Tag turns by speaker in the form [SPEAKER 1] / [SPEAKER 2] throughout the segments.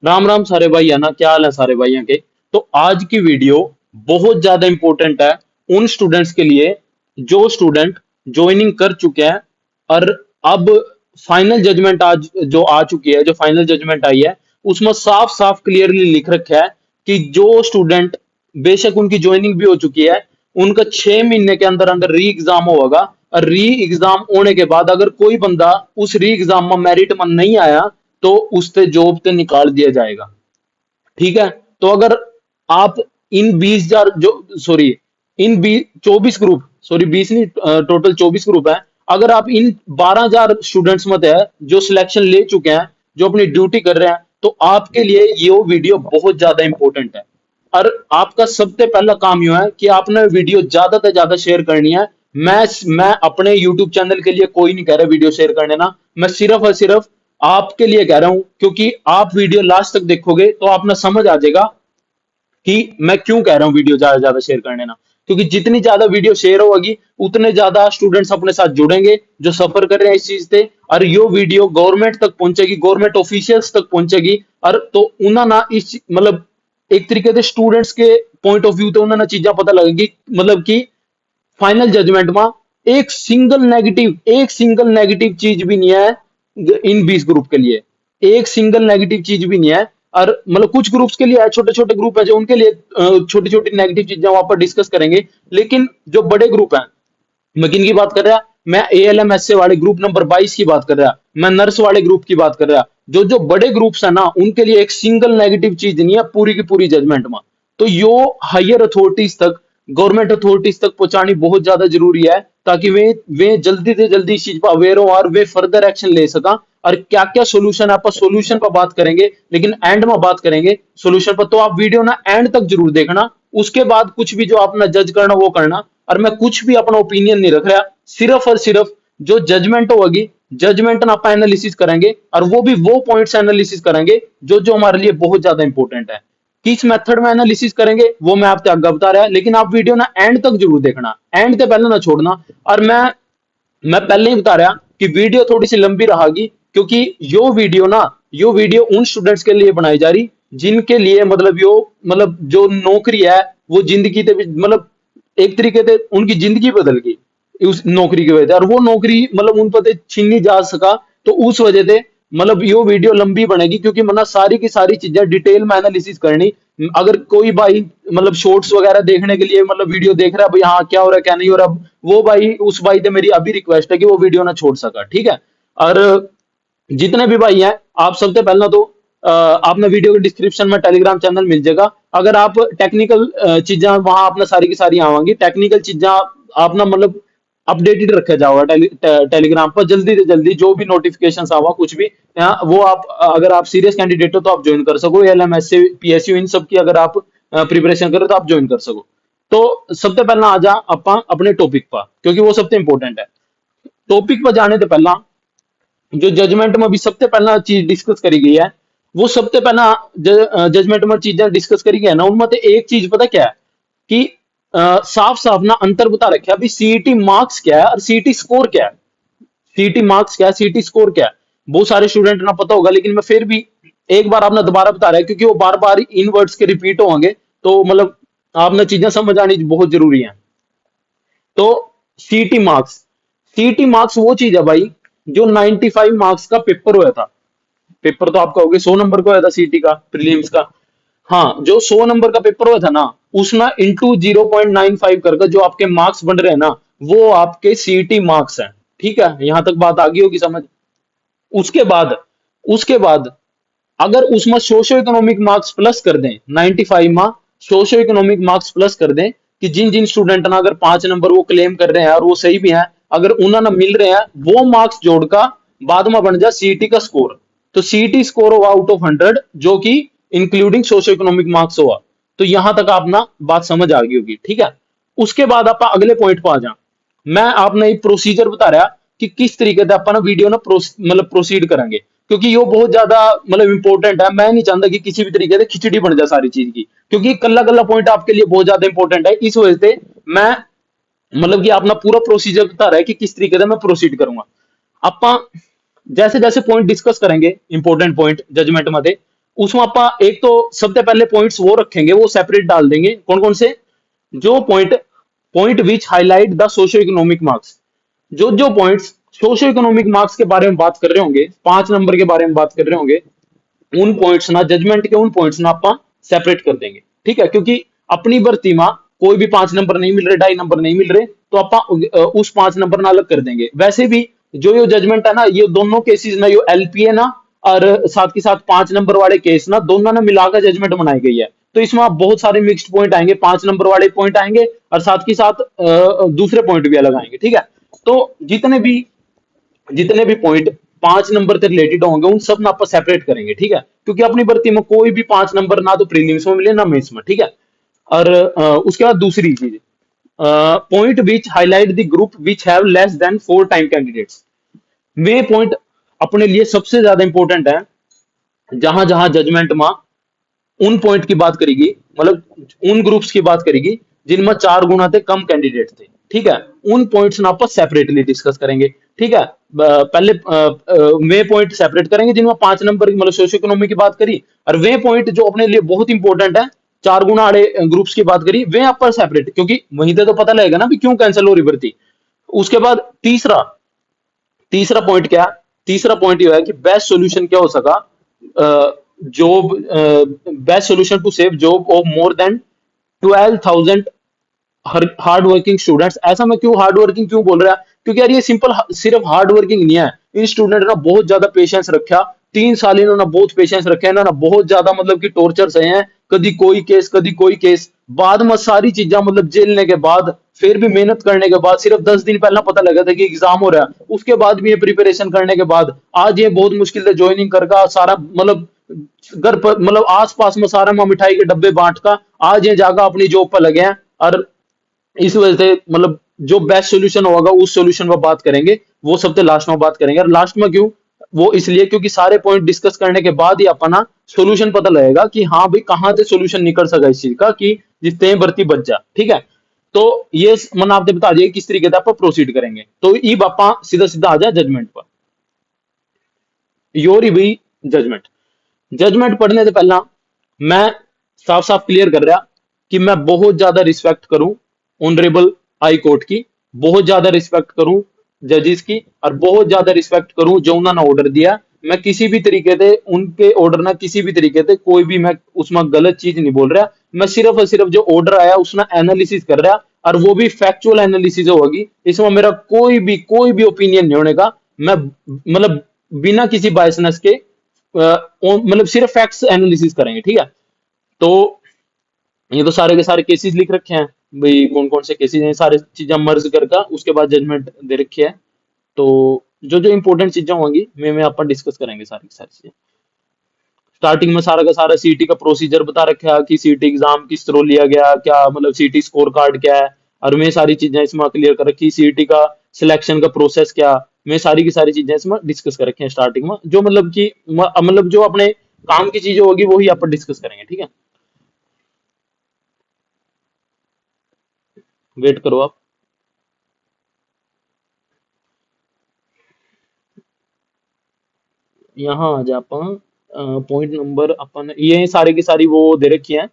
[SPEAKER 1] राम राम सारे भाई, है ना? क्या हाल है सारे भाइयों के? तो आज की वीडियो बहुत ज्यादा इंपॉर्टेंट है उन स्टूडेंट्स के लिए जो स्टूडेंट ज्वाइनिंग कर चुके हैं और अब फाइनल जजमेंट आज जो आ चुकी है, जो फाइनल जजमेंट आई है, उसमें साफ साफ क्लियरली लिख रखा है कि जो स्टूडेंट बेशक उनकी ज्वाइनिंग भी हो चुकी है, उनका 6 महीने के अंदर अंदर री एग्जाम होगा। और री एग्जाम होने के बाद अगर कोई बंदा उस री एग्जाम में मेरिट में नहीं आया तो उससे जॉब से निकाल दिया जाएगा। ठीक है? तो अगर आप इन 20,000 जो सॉरी इन 24 ग्रुप, सॉरी 20 नहीं, टोटल 24 ग्रुप है। अगर आप इन 12,000 स्टूडेंट्स में है जो सिलेक्शन ले चुके हैं, जो अपनी ड्यूटी कर रहे हैं, तो आपके लिए ये वीडियो बहुत ज्यादा इंपॉर्टेंट है। और आपका सबसे पहला काम यू है कि आपने वीडियो ज्यादा से ज्यादा शेयर करनी है। मैं अपने YouTube चैनल के लिए कोई नहीं कह रहा वीडियो शेयर करने ना, मैं सिर्फ और सिर्फ आपके लिए कह रहा हूं, क्योंकि आप वीडियो लास्ट तक देखोगे तो आप ना समझ आ जाएगा कि मैं क्यों कह रहा हूँ वीडियो ज्यादा से ज्यादा शेयर करने ना। क्योंकि जितनी ज्यादा वीडियो शेयर होगी उतने ज्यादा स्टूडेंट्स अपने साथ जुड़ेंगे जो सफर कर रहे हैं इस चीज से, और यो वीडियो गवर्नमेंट तक पहुंचेगी, गवर्नमेंट ऑफिशियल्स तक पहुंचेगी। और तो उन्हें ना इस मतलब एक तरीके से स्टूडेंट्स के पॉइंट ऑफ व्यू तो उन्हें ना चीजें पता लगेगी, मतलब कि फाइनल जजमेंट में एक सिंगल नेगेटिव चीज भी नहीं है इन 20 ग्रुप के लिए। एक सिंगल नेगेटिव चीज भी नहीं है। और मतलब कुछ ग्रुप्स के लिए है, छोटे छोटे ग्रुप है जो उनके लिए छोटी छोटी नेगेटिव चीजें वहां पर डिस्कस करेंगे। लेकिन जो बड़े ग्रुप हैं, मैं किन की बात कर रहा? मैं ALMSA वाले ग्रुप नंबर 22 की बात कर रहा, मैं नर्स वाले ग्रुप की बात कर रहा। जो जो बड़े ग्रुप्स है ना, उनके लिए एक सिंगल नेगेटिव चीज नहीं है पूरी की पूरी जजमेंट में। तो यो हायर अथॉरिटीज तक, गवर्नमेंट अथॉरिटीज तक पहुंचानी बहुत ज्यादा जरूरी है, ताकि वे जल्दी से जल्दी इस चीज पर अवेयर हो और वे फर्दर एक्शन ले सका। और क्या क्या सोल्यूशन है, आप सोल्यूशन पर बात करेंगे, लेकिन एंड में बात करेंगे सोल्यूशन पर। तो आप वीडियो ना एंड तक जरूर देखना। उसके बाद कुछ भी जो आपने जज करना वो करना। और मैं कुछ भी अपना ओपिनियन नहीं रख रहा, सिर्फ और सिर्फ जो जजमेंट होगी, जजमेंट ना आप एनालिसिस करेंगे, और वो भी वो पॉइंट्स एनालिसिस करेंगे जो जो हमारे लिए बहुत ज्यादा इंपॉर्टेंट है। किस मेथड में एनालिसिस करेंगे वो मैं आपको आगे बता रहा है, लेकिन आप वीडियो ना एंड तक जरूर देखना, एंड से पहले ना छोड़ना। और मैं पहले ही बता रहा कि वीडियो थोड़ी सी लंबी रहेगी, क्योंकि यो वीडियो उन स्टूडेंट्स के लिए बनाई जा रही जिनके लिए मतलब मतलब जो नौकरी है वो जिंदगी के मतलब एक तरीके से उनकी जिंदगी बदल गई उस नौकरी की वजह से, और वो नौकरी मतलब उन पर छीन नहीं जा सका। तो उस वजह से मतलब यो वीडियो लंबी बनेगी, क्योंकि मतलब सारी की सारी चीजें डिटेल में एनालिसिस करनी। अगर कोई भाई मतलब शॉर्ट्स वगैरह देखने के लिए मतलब वीडियो देख रहा है भाई, हाँ क्या हो रहा है क्या नहीं हो रहा, वो भाई उस भाई से मेरी अभी रिक्वेस्ट है कि वो वीडियो ना छोड़ सका, ठीक है? और जितने भी भाई हैं, आप सबसे पहला तो आपने वीडियो के डिस्क्रिप्शन में टेलीग्राम चैनल मिल जाएगा। अगर आप टेक्निकल चीजें वहां आपने सारी की सारी आवांगी, टेक्निकल चीजें आप ना मतलब अपडेटेड रखा जाओगा टेलीग्राम पर। जल्दी से जल्दी जो भी नोटिफिकेशन आवा कुछ भी वो आप, अगर आप सीरियस कैंडिडेट हो तो आप ज्वाइन कर सको, LMS PSU इन सब की अगर आप प्रिपरेशन करो तो आप ज्वाइन कर सको। तो सबसे पहला आ जा अपा अपने टॉपिक पर, क्योंकि वो सबसे इंपॉर्टेंट है। टॉपिक पर जाने से पहला जो जजमेंट में भी सबसे पहला चीज डिस्कस करी गई है, वो सबसे पहला जजमेंट में चीजें डिस्कस करी गई है ना, उनमें से एक चीज पता क्या है कि साफ साफ ना अंतर बता रखा है। अभी CET मार्क्स क्या है और CET स्कोर क्या है। सीटी मार्क्स क्या है, सीटी स्कोर क्या है, बहुत सारे स्टूडेंट ना पता होगा, लेकिन मैं फिर भी एक बार आपने दोबारा बता रहा है, क्योंकि वो बार बार इन वर्ड्स के रिपीट होंगे। तो मतलब आपने चीजें समझ आनी बहुत जरूरी है। तो सीटी मार्क्स वो चीज है भाई जो 95 मार्क्स का पेपर हुआ था। पेपर तो आपका हो गया 100 नंबर का हुआ था सीटी का, प्रीलिम्स का। हाँ, जो 100 नंबर का पेपर हुआ था ना, उसमें इंटू 0.95 करके जो आपके मार्क्स बन रहे हैं ना, वो आपके सीटी मार्क्स हैं। ठीक है, यहां तक बात आ गई होगी समझ। उसके बाद उसके बाद अगर उसमें सोशो इकोनॉमिक मार्क्स प्लस कर दें, 95 में सोशो इकोनॉमिक मार्क्स प्लस कर दें, कि जिन जिन स्टूडेंट ना अगर 5 नंबर वो क्लेम कर रहे हैं और वो सही भी हैं, अगर उन्हें ना मिल रहे हैं, वो मार्क्स जोड़कर बाद में बन जाए सीटी का स्कोर। तो सीटी स्कोर होगा आउट ऑफ 100, जो कि इंक्लूडिंग सोशो इकोनॉमिक मार्क्स होगा। तो यहां तक आप ना बात समझ आ गई होगी, ठीक है? उसके बाद आप अगले पॉइंट पर आ जाए। मैं आपने एक प्रोसीजर बता रहा कि किस तरीके से अपन वीडियो ना मतलब प्रोसीड करेंगे, क्योंकि ये बहुत ज्यादा मतलब इंपॉर्टेंट है। मैं नहीं चाहता कि किसी भी तरीके से खिचड़ी बन जाए सारी चीज की, क्योंकि कल्ला कल्ला पॉइंट आपके लिए बहुत ज्यादा इंपॉर्टेंट है। इस वजह से मैं मतलब कि अपना पूरा प्रोसीजर बता रहा है कि किस तरीके से मैं प्रोसीड करूंगा। ਆਪਾਂ जैसे जैसे पॉइंट डिस्कस करेंगे इंपॉर्टेंट पॉइंट जजमेंट में, उसमें आपा एक तो सबसे पहले पॉइंट्स वो रखेंगे, वो सेपरेट डाल देंगे। कौन कौन से? जो point point which highlight the socio economic marks, जो जो पॉइंट्स सोशियो इकोनॉमिक मार्क्स के बारे में बात कर रहे होंगे, 5 नंबर के बारे में बात कर रहे होंगे, उन पॉइंट्स ना, जजमेंट के उन पॉइंट्स ना आप सेपरेट कर देंगे। ठीक है, क्योंकि अपनी भर्ती में कोई भी 5 नंबर नहीं मिल रहे, 2.5 नंबर नहीं मिल रहे, तो आप उस 5 नंबर ना अलग कर देंगे। वैसे भी जो ये जजमेंट है ना, ये दोनों केसेस ना, ये एलपी है ना, और साथ के साथ 5 नंबर वाले केस ना, दोनों ने मिलाकर जजमेंट बनाई गई है। तो इसमें आप बहुत सारे मिक्स्ड पॉइंट आएंगे, 5 नंबर वाले पॉइंट आएंगे और साथ के साथ दूसरे पॉइंट भी अलग आएंगे। ठीक है, तो जितने भी पॉइंट 5 नंबर से रिलेटेड होंगे, उन सब ना आप सेपरेट करेंगे। ठीक है, क्योंकि अपनी भर्ती में कोई भी 5 नंबर ना तो प्रीलिम्स में मिले ना मेंस में। ठीक है, और उसके बाद दूसरी चीज, point which highlight the group which have less than 4 time candidates. Way point अपने लिए सबसे ज्यादा इंपॉर्टेंट है, जहां जहां जजमेंट में उन पॉइंट की बात करेगी, मतलब उन ग्रुप्स की बात करेगी जिनमें 4 गुना थे कम कैंडिडेट थे। ठीक है, उन पॉइंट्स ना आप सेपरेटली डिस्कस करेंगे। ठीक है, पहले वे पॉइंट सेपरेट करेंगे जिनमें 5 नंबर की, मतलब सोशियो इकोनॉमी की बात करी, और वे पॉइंट जो अपने लिए बहुत इंपॉर्टेंट है, 4 गुना वाले ग्रुप्स की बात करी, वे आप पर सेपरेट, क्योंकि वहीं से तो पता लगेगा ना भी क्यों कैंसिल हो रही भर्ती। उसके बाद तीसरा तीसरा पॉइंट क्या है? तीसरा पॉइंट ये है कि बेस्ट सॉल्यूशन क्या हो सका, job, best solution to save job of more than 12,000 hard working students. ऐसा मैं क्यों हार्ड वर्किंग क्यों बोल रहा है? क्योंकि यार ये सिंपल सिर्फ हार्ड वर्किंग नहीं है, इन स्टूडेंट ने बहुत ज्यादा पेशेंस रखा, 3 साल इन्होंने बहुत पेशेंस रखा, इन्होंने बहुत ज्यादा मतलब कि टॉर्चर सहे हैं, कभी कोई केस कभी कोई केस, बाद में सारी चीजें मतलब झेलने के बाद, फिर भी मेहनत करने के बाद, सिर्फ 10 दिन पहले पता लगा था कि एग्जाम हो रहा है, उसके बाद भी ये प्रिपरेशन करने के बाद आज ये बहुत मुश्किल से ज्वाइनिंग करका, सारा मतलब घर पर मतलब आस पास में सारा में मिठाई के डब्बे बांट का आज ये जाकर अपनी जॉब पर लगे हैं। और इस वजह से मतलब जो बेस्ट सॉल्यूशन होगा उस सॉल्यूशन पर बात करेंगे, वो सबसे लास्ट में बात करेंगे। और लास्ट में क्यों? वो इसलिए क्योंकि सारे पॉइंट डिस्कस करने के बाद ही अपना सॉल्यूशन पता लगेगा कि हाँ भाई कहाँ से सॉल्यूशन निकल सका इस चीज का, कि जितने भर्ती बच जा। ठीक है, तो ये मैंने आपने बता दिया किस तरीके से आप प्रोसीड करेंगे। तो ई बापा सीधा सीधा आ जाए जजमेंट पर। योर भी जजमेंट, जजमेंट पढ़ने से पहला मैं साफ साफ क्लियर कर रहा कि मैं बहुत ज्यादा रिस्पेक्ट करूं ऑनरेबल हाई कोर्ट की, बहुत ज्यादा रिस्पेक्ट करूं जजेस की, और बहुत ज्यादा रिस्पेक्ट करूं जो उन्होंने ऑर्डर दिया। मैं किसी भी तरीके से उनके ऑर्डर ना किसी भी तरीके से कोई भी मैं उसमें गलत चीज नहीं बोल रहा, मैं सिर्फ और सिर्फ जो ऑर्डर आया उसमें एनालिसिस कर रहा, और वो भी फैक्चुअल एनालिसिस होगी, इसमें मेरा कोई भी ओपिनियन नहीं होने का। मैं मतलब बिना किसी बायसनेस के मतलब सिर्फ फैक्ट्स एनालिसिस करेंगे। ठीक है, तो ये तो सारे के सारे केसेस लिख रखे हैं भाई, कौन कौन से केसेस हैं, सारे चीजें मर्ज करके उसके बाद जजमेंट दे रखी है। तो जो जो इंपॉर्टेंट चीजें होंगी मैं अपन डिस्कस करेंगे सारी की सारी चीजें। स्टार्टिंग में सारा का सारा सीटी का प्रोसीजर बता रखा है कि सीटी एग्जाम किस तरह लिया गया, क्या मतलब सीटी स्कोर कार्ड क्या है, और मैं सारी चीजें इसमें क्लियर कर रखी, सीटी का सिलेक्शन का प्रोसेस क्या, मैं सारी की सारी चीजें इसमें डिस्कस कर रखी हैं स्टार्टिंग में। जो मतलब कि मतलब जो अपने काम की चीजें होगी वही अपन डिस्कस करेंगे। ठीक है, वेट करो आप। यहाँ आ जा अपन, पॉइंट नंबर अपन ये सारे की सारी वो दे रखी है,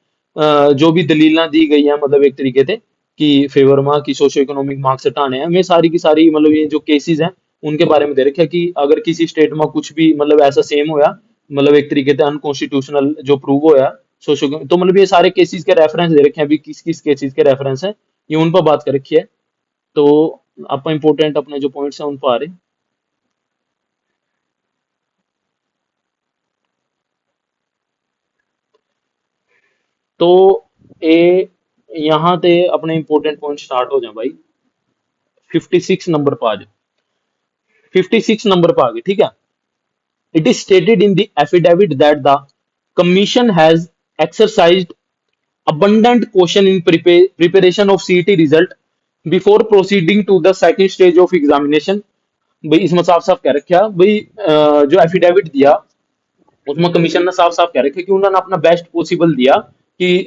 [SPEAKER 1] जो भी दलीलें दी गई है मतलब एक तरीके से कि फेवर में कि सोशो इकोनॉमिक मार्क्स हटाने हैं, मैं सारी की सारी मतलब ये जो केसेस हैं उनके बारे में दे रखा है कि अगर किसी स्टेट में कुछ भी मतलब ऐसा सेम होया, मतलब एक तरीके से अनकॉन्स्टिट्यूशनल जो प्रूव होया सोशो, तो मतलब ये सारे केसेस के रेफरेंस दे रखे हैं, अभी किस किस केसेस के रेफरेंस है ये उन पर बात कर रखी है। तो आप इंपोर्टेंट अपने जो पॉइंट्स हैं उन पर आ रहे हैं। तो ए यहाँ ते अपने इंपॉर्टेंट पॉइंट स्टार्ट हो जाए भाई। 56 नंबर पर आ जाए, 56 नंबर पर आ गए। ठीक है, it is stated in the affidavit that the commission has exercised abundant caution in preparation of CET result before proceeding to the second stage of examination। भाई इसमें साफ साफ कह रखा भाई, जो एफिडेविट दिया उसमें कमीशन ने साफ साफ कह रखा कि उन्होंने अपना बेस्ट पॉसिबल दिया कि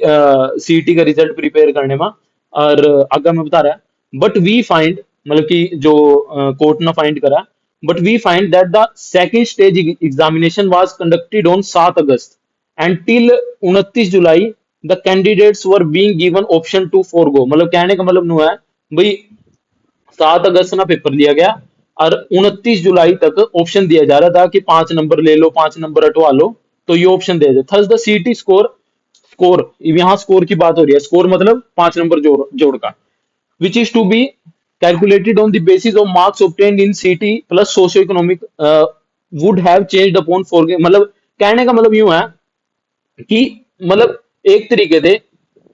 [SPEAKER 1] सीईटी का रिजल्ट प्रिपेयर करने में। और आगे मैं बता रहा, बट वी फाइंड मतलब कि जो कोर्ट ने फाइंड करा, but we find that the second stage examination was conducted on 7 August and till 29 July the candidates were being given option to forgo. मतलब कहने का मतलब नु है भाई 7 अगस्त ना पेपर लिया गया और 29 जुलाई तक ऑप्शन दिया जा रहा था कि 5 नंबर ले लो, 5 नंबर हटवा लो, तो ये ऑप्शन दिया जाए। थर्स द सीटी स्कोर, स्कोर यहाँ स्कोर की बात हो रही है, स्कोर मतलब 5 नंबर जोड़ का, which is to be calculated on the basis of marks obtained in CT plus socio-economic would have changed upon for, मतलब कहने का मतलब यूं है कि मतलब एक तरीके से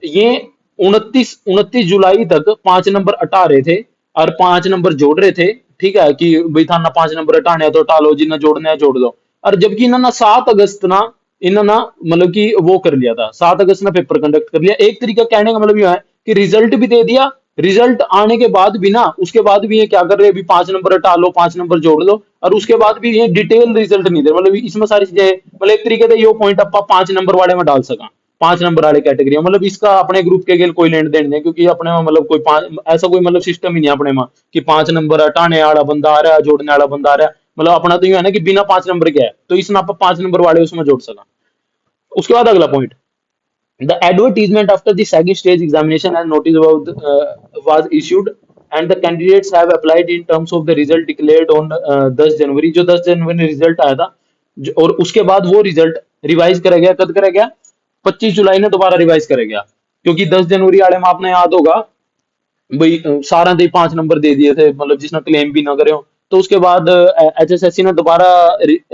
[SPEAKER 1] ये 29 जुलाई तक 5 नंबर हटा रहे थे और 5 नंबर जोड़ रहे थे। ठीक है कि भाई थाना 5 नंबर हटाने हैं तो हटा लो, जिन्हें जोड़ने हैं जोड़ लो। और जबकि इन्होंने 7 अगस्त ना इन्होंने मतलब कि वो कर लिया था, 7 अगस्त ना पेपर कंडक्ट कर लिया। एक तरीका कहने का मतलब यह है कि रिजल्ट भी दे दिया, रिजल्ट आने के बाद भी ना उसके बाद भी ये क्या कर रहे हैं, अभी 5 नंबर हटा लो, 5 नंबर जोड़ लो, और उसके बाद भी ये डिटेल रिजल्ट नहीं दे। मतलब इसमें सारी चीजें मतलब एक तरीके से यो पॉइंट आप 5 नंबर वाले में डाल सका, 5 नंबर वाले कैटेगरी, मतलब इसका अपने ग्रुप के गेल कोई लेन देन नहीं है, क्योंकि अपने में मतलब कोई पांच ऐसा कोई मतलब सिस्टम ही नहीं है अपने में कि 5 नंबर हटाने वाला बंदा आ रहा है, जोड़ने वाला बंदा आ रहा है। मतलब अपना तो ये है ना कि बिना 5 नंबर के है, तो इसमें आप 5 नंबर वाले उसमें जोड़ सका। उसके बाद अगला point, the advertisement after the second stage examination and notice about was issued and the candidates have applied in terms of the result declared on 10 जनवरी। जो 10 जनवरी रिजल्ट आया था और उसके बाद वो रिजल्ट रिवाइज करा गया, कद करा गया, 25 जुलाई ने दोबारा रिवाइज करा गया। क्योंकि 10 जनवरी वाले में आपने याद होगा भाई सारा दे 5 नंबर दे दिए थे, मतलब जिसने क्लेम भी ना करे हो। तो उसके बाद HSSC ने दोबारा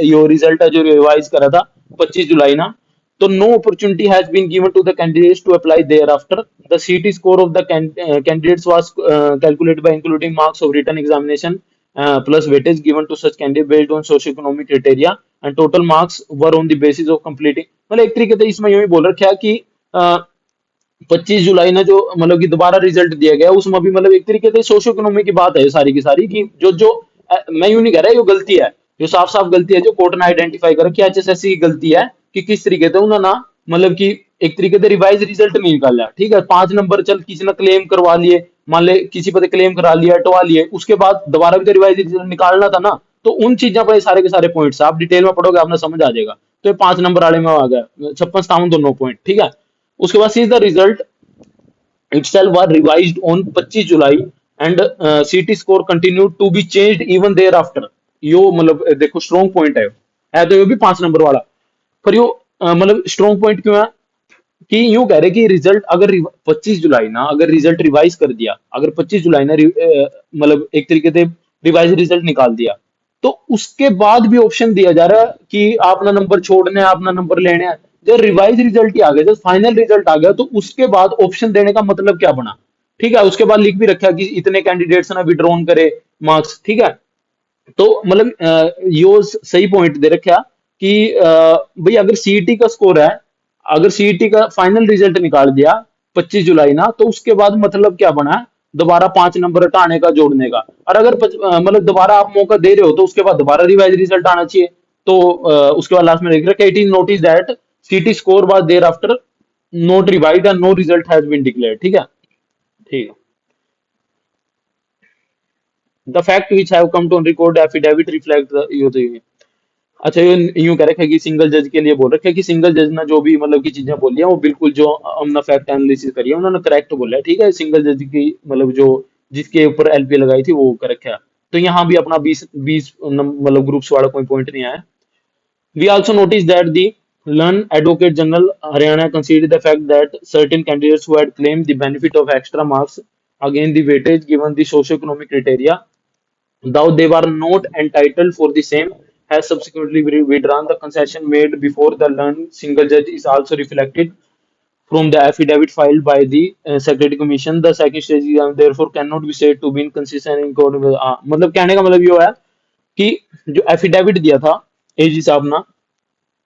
[SPEAKER 1] यो रिजल्ट है जो रिवाइज करा था 25 जुलाई ना। तो no opportunity has been given to the candidates to apply thereafter the CT score of the candidates was calculated by including marks of written examination plus weightage given to such candidate based on socio-economic criteria and total marks were on the basis of completing। मतलब एक तरीके से इसमें यूं ही बोल रखा है कि 25 जुलाई ने जो मतलब कि दोबारा रिजल्ट दिया गया उसमें भी मतलब एक तरीके से सोशो इकोनॉमी की बात है सारी की सारी, कि जो जो मैं यूं नहीं कह रहा ये गलती है, जो साफ साफ गलती है जो कोर्ट ने आइडेंटिफाई करा कि HSSC की गलती है कि किस तरीके से उन्होंने ना मतलब कि एक तरीके से रिवाइज रिजल्ट नहीं निकाला। ठीक है 5 नंबर चल किसी ने क्लेम करवा लिए, मान ले किसी पर क्लेम करा लिया, हटवा लिए, उसके बाद दोबारा भी तो रिवाइज रिजल्ट निकालना था ना। तो उन चीजों पर सारे के सारे पॉइंट्स आप डिटेल में पढ़ोगे आपने समझ आ जाएगा। तो ये 5 नंबर वाले में आ गया 56 दोनों पॉइंट। ठीक है उसके बाद see the result itself were revised on 25 July and CT score continued to be changed even thereafter। यो मतलब देखो स्ट्रॉन्ग पॉइंट है तो ये भी 5 नंबर वाला। पर यो मतलब स्ट्रॉन्ग पॉइंट क्यों है कि यूं कह रहे कि रिजल्ट अगर 25 जुलाई ना अगर रिजल्ट रिवाइज कर दिया, अगर 25 जुलाई ने मतलब एक तरीके से रिवाइज रिजल्ट निकाल दिया, तो उसके बाद भी ऑप्शन दिया जा रहा है कि आपने नंबर छोड़ने हैं, आपने नंबर लेने हैं। जब रिवाइज रिजल्ट ही आ गया, जब फाइनल रिजल्ट आ गया, तो उसके बाद ऑप्शन देने का मतलब क्या बना। ठीक है उसके बाद लिख भी रखा कि इतने कैंडिडेट्स ने विड्रॉन करे मार्क्स। ठीक है तो मतलब यो सही पॉइंट दे रखा कि भाई अगर सीईटी का स्कोर है, अगर सीईटी का फाइनल रिजल्ट निकाल दिया 25 जुलाई ना, तो उसके बाद मतलब क्या बना है, दोबारा 5 नंबर हटाने का जोड़ने का। और अगर मतलब दोबारा आप मौका दे रहे हो तो उसके बाद दोबारा रिवाइज रिजल्ट आना चाहिए। तो उसके बाद लास्ट में लिख रखा है it is notice that CT score was thereafter not revise and no result has been declared. ठीक है ठीक है the fact which have come to record affidavit reflect ये तो ये। अच्छा ये यूं कह रखा है कि सिंगल जज के लिए बोल रखा है कि सिंगल जज ने जो भी मतलब की चीजें बोली है वो बिल्कुल जो हमने फैक्ट एनालिसिस करी है उन्होंने करेक्ट बोला है। ठीक है सिंगल जज की मतलब जो जिसके ऊपर एलपी लगाई थी वो कर रखा है। तो यहाँ भी अपना 20 मतलब ग्रुप्स वाला कोई पॉइंट नहीं आया। We also noticed that the Learned Advocate General Haryana considered the fact that certain candidates who had claimed the benefit of extra marks against the weightage given the socio-economic criteria, though they were not entitled for the same, has subsequently withdrawn the concession made before the learned single judge is also reflected from the affidavit filed by the Secretary Commission। The second stage exam therefore cannot be said to be inconsistent in court with मतलब कहने का मतलब ये है कि जो affidavit दिया था एजी साहब ना,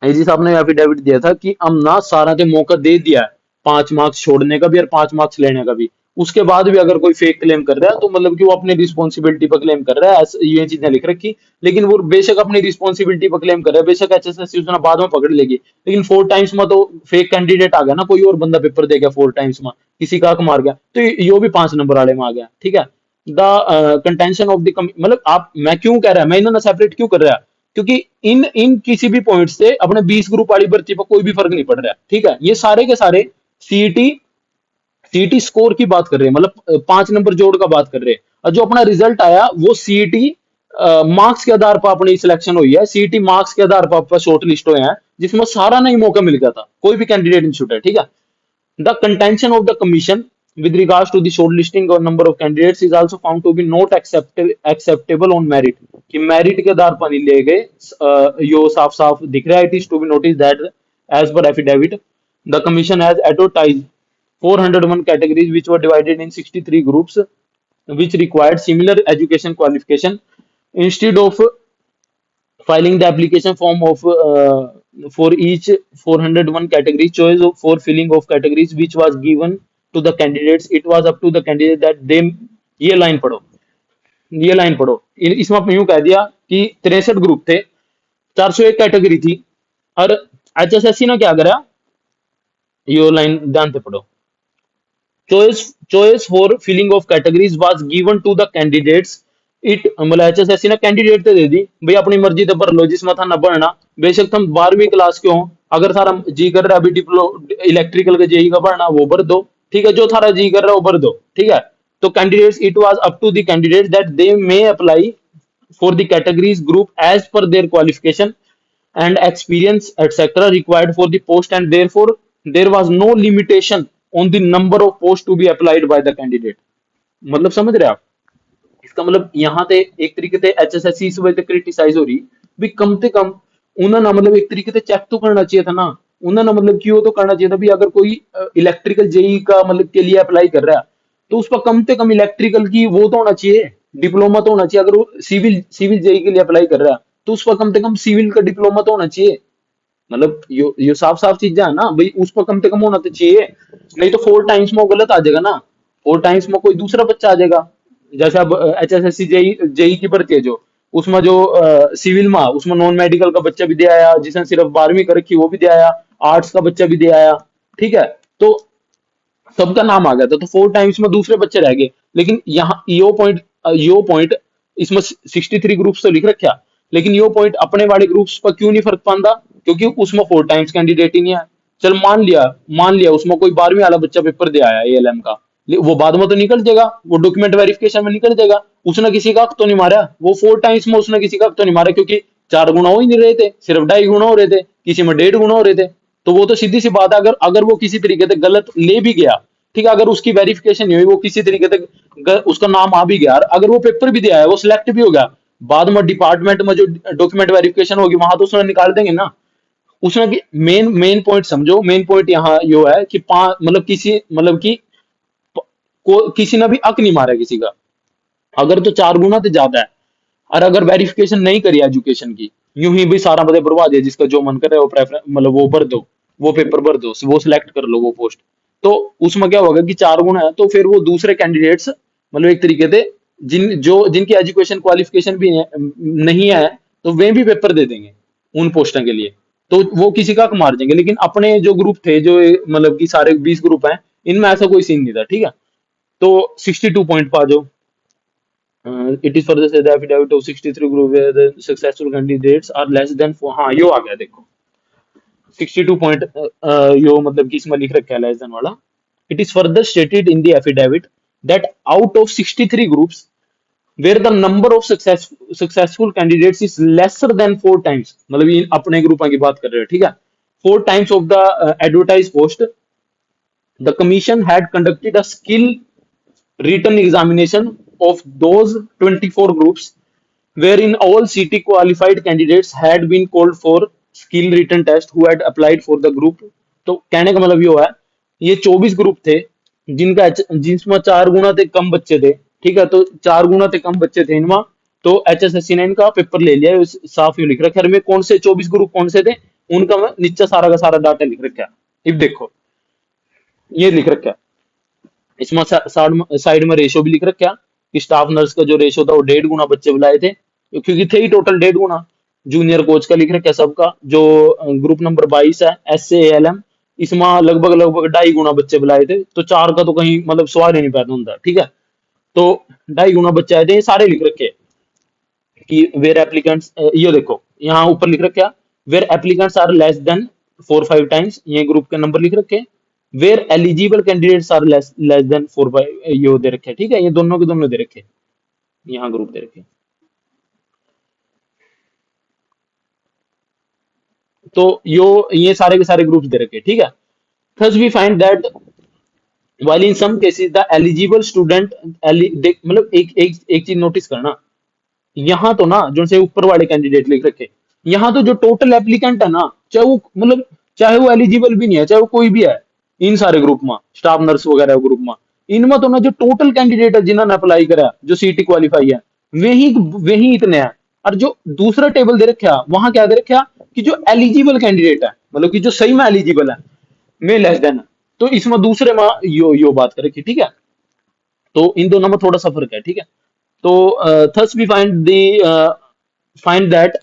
[SPEAKER 1] एजी साहब ने एफिडेविट दिया था कि हम ना सारा के मौका दे दिया है 5 मार्क्स छोड़ने का भी और 5 मार्क्स लेने का भी। उसके बाद भी अगर कोई फेक क्लेम कर रहा है तो मतलब कि वो अपनी रिस्पॉन्सिबिलिटी पर क्लेम कर रहा है, ये चीजें लिख रखी। लेकिन वो बेशक अपनी रिस्पॉन्सिबिलिटी पर क्लेम कर रहा है, बेशक HSSC उसने बाद में पकड़ लेगी, लेकिन 4 टाइम्स में तो फेक कैंडिडेट आ गया ना, कोई और बंदा पेपर दे गया 4 टाइम्स में, किसी का हक मार गया, तो ये भी 5 नंबर वाले में आ गया। ठीक है द कंटेंशन ऑफ द मतलब आप मैं क्यों कह रहा है, मैं इन्होंने सेपरेट क्यों कर रहा है क्योंकि इन इन किसी भी पॉइंट से अपने 20 ग्रुप वाली भर्ती पर कोई भी फर्क नहीं पड़ रहा है, ठीक है। ये सारे के सारे सीईटी सीईटी स्कोर की बात कर रहे हैं, मतलब 5 नंबर जोड़ का बात कर रहे हैं। और जो अपना रिजल्ट आया वो सीईटी मार्क्स के आधार पर अपनी सिलेक्शन हुई है, सीईटी मार्क्स के आधार पर शॉर्ट लिस्ट हुए हैं, जिसमें सारा नहीं मौका मिल गया था, कोई भी कैंडिडेट नहीं छूटा है, ठीक है। The contention of the commission with regards to the shortlisting or number of candidates is also found to be not acceptable on merit, कि merit के आधार पर नहीं लिए गए। यो साफ साफ दिख रहा है। It is to be noticed that as per affidavit the commission has advertised 401 categories which were divided in 63 groups which required similar education qualification. Instead of filing the application form of for each 401 category, choice for filling of categories which was given to the candidates, it was up to the candidate that they, ये line पढ़ो, ये line पढ़ो। इसमें आपने यूं कह दिया कि 63 ग्रुप थे, 401 कैटेगरी थी, और एचएसएससी ने क्या करा, ये लाइन ध्यान से पढ़ो। choice for filling of categories was given to the candidates, it मतलब एचएसएससी ने कैंडिडेट तो दे दी भाई, अपनी मर्जी तो भर लो जिसमें था ना भरना, बेशक तुम 12वीं क्लास के हो, अगर थारा जी कर रहा है अभी डिप्लो इलेक्ट्रिकल के जेई का भरना वो भर दो, ठीक है, जो थारा जी कर रहा है वो भर दो, ठीक है। तो candidates, it was up to the candidate that they may apply for the categories group as per their qualification and experience etc required for the post, and therefore there was no limitation on the number of posts to be applied by the candidate। मतलब समझ रहे आप? इसका मतलब यहाँ पे एक तरीके से एचएसएससी इस वजह से क्रिटिसाइज हो रही भी, कम से कम उन्होंने मतलब एक तरीके से चेक तो करना चाहिए था ना, उन्होंने मतलब क्यों तो करना चाहिए था भी, अगर कोई इलेक्ट्रिकल जेई का मतलब के लिए अप्लाई कर रहा है तो उस पर कम से कम इलेक्ट्रिकल की वो तो होना चाहिए, डिप्लोमा तो होना चाहिए। अगर वो सिविल सिविल जेई के लिए अप्लाई कर रहा है तो उस पर कम से कम सिविल का डिप्लोमा तो होना चाहिए। मतलब यो साफ साफ चीजें है ना भाई, उस पर कम से कम होना तो चाहिए, नहीं तो 4 टाइम्स में वो गलत आ जाएगा ना, 4 टाइम्स में कोई दूसरा बच्चा आ जाएगा। जैसे अब एचएसएससी जेई जेई की भर्ती है जो, उसमें जो सिविल में उसमें नॉन मेडिकल का बच्चा भी दे आया, जिसने सिर्फ 12वीं कर रखी वो भी दे आया, आर्ट्स का बच्चा भी दे आया, ठीक है। तो सबका नाम आ गया था, तो 4 टाइम्स में दूसरे बच्चे रह गए। लेकिन यहाँ यो पॉइंट इसमें 63 ग्रुप्स तो लिख रखा, लेकिन यो पॉइंट अपने वाले ग्रुप्स पर क्यों नहीं फर्क पाता, क्योंकि उसमें 4 टाइम्स कैंडिडेट ही नहीं है। चल मान लिया उसमें कोई 12वीं वाला बच्चा पेपर दे आया एएलएम का, वो बाद में तो निकल जाएगा, वो डॉक्यूमेंट वेरिफिकेशन में निकल जाएगा, उसने किसी का हक तो नहीं मारा, वो 4 टाइम्स में उसने किसी का हक तो नहीं मारा, क्योंकि 4 गुना हो ही नहीं रहे थे, सिर्फ 2.5 गुना हो रहे थे, किसी में 1.5 गुना हो रहे थे। तो वो तो सीधी सी बात है, अगर अगर वो किसी तरीके से गलत ले भी गया, ठीक है, अगर उसकी वेरिफिकेशन नहीं हुई, वो किसी तरीके से उसका नाम आ भी गया, अगर वो पेपर भी दिया है, वो सिलेक्ट भी हो गया, बाद में डिपार्टमेंट में जो डॉक्यूमेंट वेरिफिकेशन होगी वहां तो उसने निकाल देंगे ना। उसने मेन मेन पॉइंट समझो, मेन पॉइंट यहाँ यो है कि मतलब किसी मतलब कि किसी ने भी हक नहीं मारा किसी का, अगर तो 4 गुना तो ज्यादा है। और अगर वेरिफिकेशन नहीं करी एजुकेशन की, यूं ही भी सारा बदे बर्बाद है, जिसका जो मन करे वो प्रेफरेंस मतलब वो भर दो, वो पेपर भर दो, वो सिलेक्ट कर लो वो पोस्ट। तो उसमें क्या होगा कि 4 गुना है, तो फिर वो दूसरे कैंडिडेट्स मतलब एक तरीके से जिनकी एजुकेशन क्वालिफिकेशन भी नहीं है, तो वे भी पेपर दे देंगे उन पोस्टों के लिए, तो वो किसी का हक मार देंगे। लेकिन अपने जो ग्रुप थे, जो मतलब कि सारे 20 ग्रुप हैं, इनमें ऐसा कोई सीन नहीं था, ठीक है। तो 62 पॉइंट पा जाओ। It is further said the affidavit of 63 group where the successful candidates are less than 4, हाँ यो आ गया देखो 62 पॉइंट, यो मतलब कि इसमें लिख रखा है लेस देन वाला। It is further stated in the affidavit that out of 63 groups where the number of successful candidates is lesser than 4 times, मतलब ये अपने ग्रुपों की बात कर रहे हैं, ठीक है, 4 times of the advertised post, the commission had conducted a skill written examination of those 24 groups wherein all CT qualified candidates had been called for skill written test who had applied for the group। तो कहने का मतलब ये हुआ है, ये 24 group थे जिसमें 4 गुना से कम बच्चे थे, ठीक है, तो 4 गुना से कम बच्चे थे इनमें, तो एचएसएससी ने इनका पेपर ले लिया। साफ यू लिख रखा है, कौन से 24 ग्रुप कौन से थे उनका मैं नीचे सारा का सारा डाटा लिख रखा है। अब देखो ये लिख रखा है, इसमें साइड में रेशो भी लिख रखा कि स्टाफ नर्स का जो रेशो था वो 1.5 गुना बच्चे बुलाए थे, क्योंकि थे ही टोटल 1.5 गुना। जूनियर कोच का लिख रखा है सबका, जो ग्रुप नंबर 22 है SALM, इसमें लगभग लगभग 2.5 गुना बच्चे बुलाए थे, तो 4 का तो कहीं मतलब सवाल ही नहीं पैदा होता, ठीक है। तो 2.5 गुना बच्चे आए थे, ये सारे लिख रखे। कि वेयर एप्लीकेंट्स, ये देखो यहाँ ऊपर लिख रखा, where applicants are less than 4-5 times, ये ग्रुप के नंबर लिख रखे। Where eligible candidates are less less than 4-5, ये दे रखे, ठीक है, ये दोनों के दोनों दे रखे, यहाँ ग्रुप दे रखे। तो यो ये सारे के सारे ग्रुप्स दे रखे, ठीक है। Thus we find that while in some cases the eligible student, मतलब एक चीज नोटिस करना, यहाँ तो ना जो से ऊपर वाले कैंडिडेट लिख रखे, यहाँ तो जो टोटल एप्लीकेंट है ना, चाहे वो मतलब चाहे वो एलिजिबल भी नहीं है, चाहे वो कोई भी है, इन सारे ग्रुप में स्टाफ नर्स वगैरह ग्रुप में, इनमें तो ना जो टोटल कैंडिडेट है जिन्होंने अप्लाई करा, जो सीटी क्वालिफाई है, वही वही इतने हैं। और जो दूसरा टेबल दे रखा वहां क्या दे रखा कि जो एलिजिबल कैंडिडेट है, मतलब कि जो सही में एलिजिबल है, में लेस देन, तो इसमें दूसरे में यो बात कर रखी, ठीक है। तो इन दोनों में थोड़ा सा फर्क है, ठीक है। तो thus we find that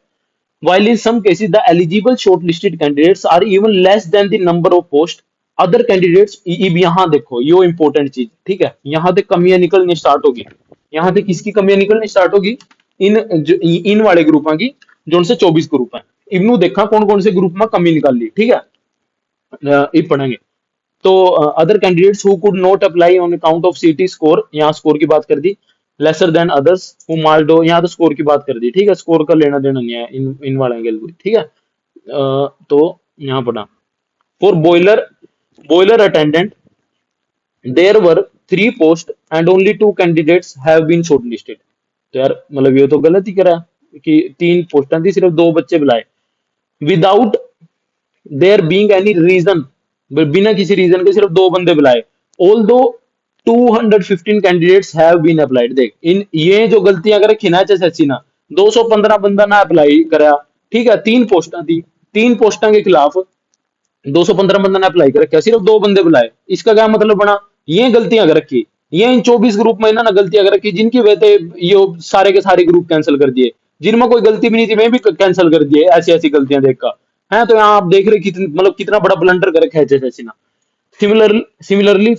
[SPEAKER 1] while in some cases the eligible shortlisted candidates are even less than the number of posts, other candidates, अब यहाँ देखो यो इंपॉर्टेंट चीज, ठीक है, यहाँ तक कमियां निकलनी स्टार्ट होगी, यहाँ तक किसकी कमियां निकलनी स्टार्ट होगी, इन वाले ग्रुपों की, जो उनसे 24 ग्रुप है, इनू देखा कौन कौन से ग्रुप में कमी निकाल ली, ठीक है। ये पढ़ेंगे। तो other candidates who could not apply on account of CT score, यहाँ स्कोर की बात कर दी, lesser than others who marked हो, यहाँ तो स्कोर की बात कर दी, ठीक है, स्कोर का लेना देना नहीं है इन वाले एंगल को, ठीक है। तो यहाँ पढ़ा, for boiler boiler attendant there were 3 post and only 2 candidates have been shortlisted. तो यार मतलब ये तो गलत ही करा कि 3 पोस्टां थी, सिर्फ 2 बच्चे बुलाए, without their being any reason, बिना किसी रीजन के सिर्फ 2 बंदे बुलाए, ऑल दो 215 कैंडिडेट्स हैव बीन अप्लाइड। देख इन ये जो गलतियां कर रखी ना एचएसएससी ना, 215 बंदा ना अप्लाई करा, ठीक है, 3 पोस्टां थी, 3 पोस्टां के खिलाफ 215 बंदा ने अप्लाई कर रखा, सिर्फ 2 बंदे बुलाए, इसका क्या मतलब बना, ये गलतियां कर रखी, ये इन 24 ग्रुप में इन्होंने गलतियां कर रखी, जिनकी वजह से ये सारे के सारे ग्रुप कैंसिल कर दिए, जिनमें कोई गलती भी नहीं थी मैं भी कैंसिल कर दिए, ऐसी ऐसी गलतियां देखकर है। तो यहाँ आप देख रहे कितनी मतलब कितना बड़ा ब्लंडर कर रखा है एचएसएससी ना। Similarly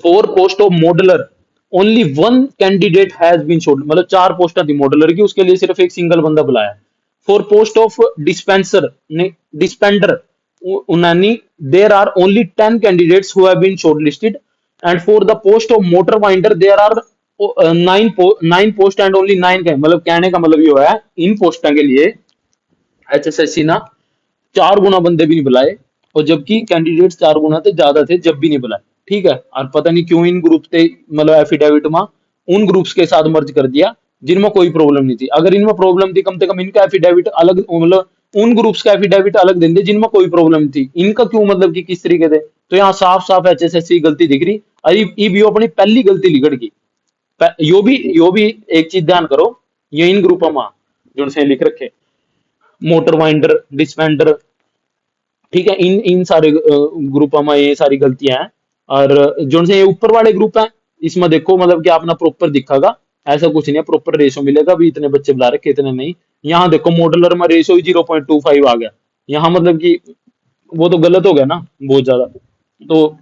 [SPEAKER 1] for post of modeller only 1 candidate has been short, मतलब 4 पोस्टें थी मॉडलर की, उसके लिए सिर्फ एक सिंगल बंदा बुलाया। For post of dispenser dispenser Unani there are only 10 candidates who have been shortlisted, and for the post of motor winder there are 9 post and only 9, मतलब कहने का मतलब ये है इन पोस्टों के लिए एचएसएससी ना 4 गुना बंदे भी नहीं बुलाए, और जबकि कैंडिडेट्स 4 गुना थे ज्यादा थे जब भी नहीं बुलाए, ठीक है। और पता नहीं क्यों इन ग्रुप थे मतलब एफिडेविट में उन ग्रुप्स के साथ मर्ज कर दिया जिनमें कोई प्रॉब्लम नहीं थी, अगर इनमें प्रॉब्लम थी कम से कम इनका एफिडेविट अलग, मतलब उन ग्रुप्स का एफिडेविट अलग देंगे जिनमें कोई प्रॉब्लम थी, इनका क्यों मतलब कि किस तरीके से। तो यहाँ साफ साफ एचएसएससी गलती दिख रही, और ये अपनी पहली गलती लिखड़ की, यो भी एक चीज ध्यान करो, ये इन ग्रुपों में जो से लिख रखे मोटर वाइंडर डिस्पेंडर, ठीक है, इन इन सारे ग्रुपों में ये सारी गलतियां हैं। और जो से ये ऊपर वाले ग्रुप हैं इसमें देखो मतलब कि अपना प्रॉपर दिखागा, ऐसा कुछ नहीं है, प्रॉपर रेशो मिलेगा भी, इतने बच्चे बुला रखे इतने नहीं। यहाँ देखो मॉडलर में रेशो ही 0.25 आ गया, यहाँ मतलब कि वो तो गलत हो गया ना बहुत ज्यादा। तो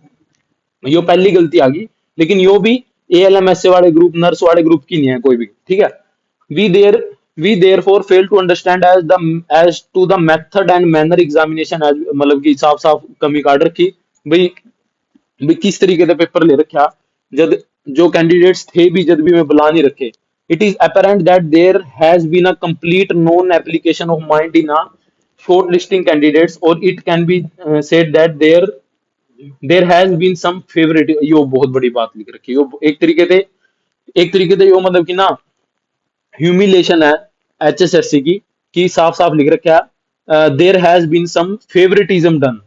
[SPEAKER 1] यो पहली गलती आ गई, लेकिन यो भी एएलएमएस वाले ग्रुप नर्स वाले ग्रुप की नहीं है कोई भी, ठीक है। we there we therefore fail to understand as to the method and manner examination as, मतलब कि साफ साफ कमी काट रखी भाई, भी किस तरीके से पेपर ले रखा, जब जो कैंडिडेट्स थे भी जब भी मैं बुला नहीं रखे। It is apparent that there has been a complete non application of mind in a shortlisting candidates, or it can be said that there has been some favorite, यो बहुत बड़ी बात लिख रखी है, यो एक तरीके से यो मतलब कि ना ह्यूमिलेशन है एचएसएससी की, कि साफ साफ लिख रखा है there has been some favouritism done,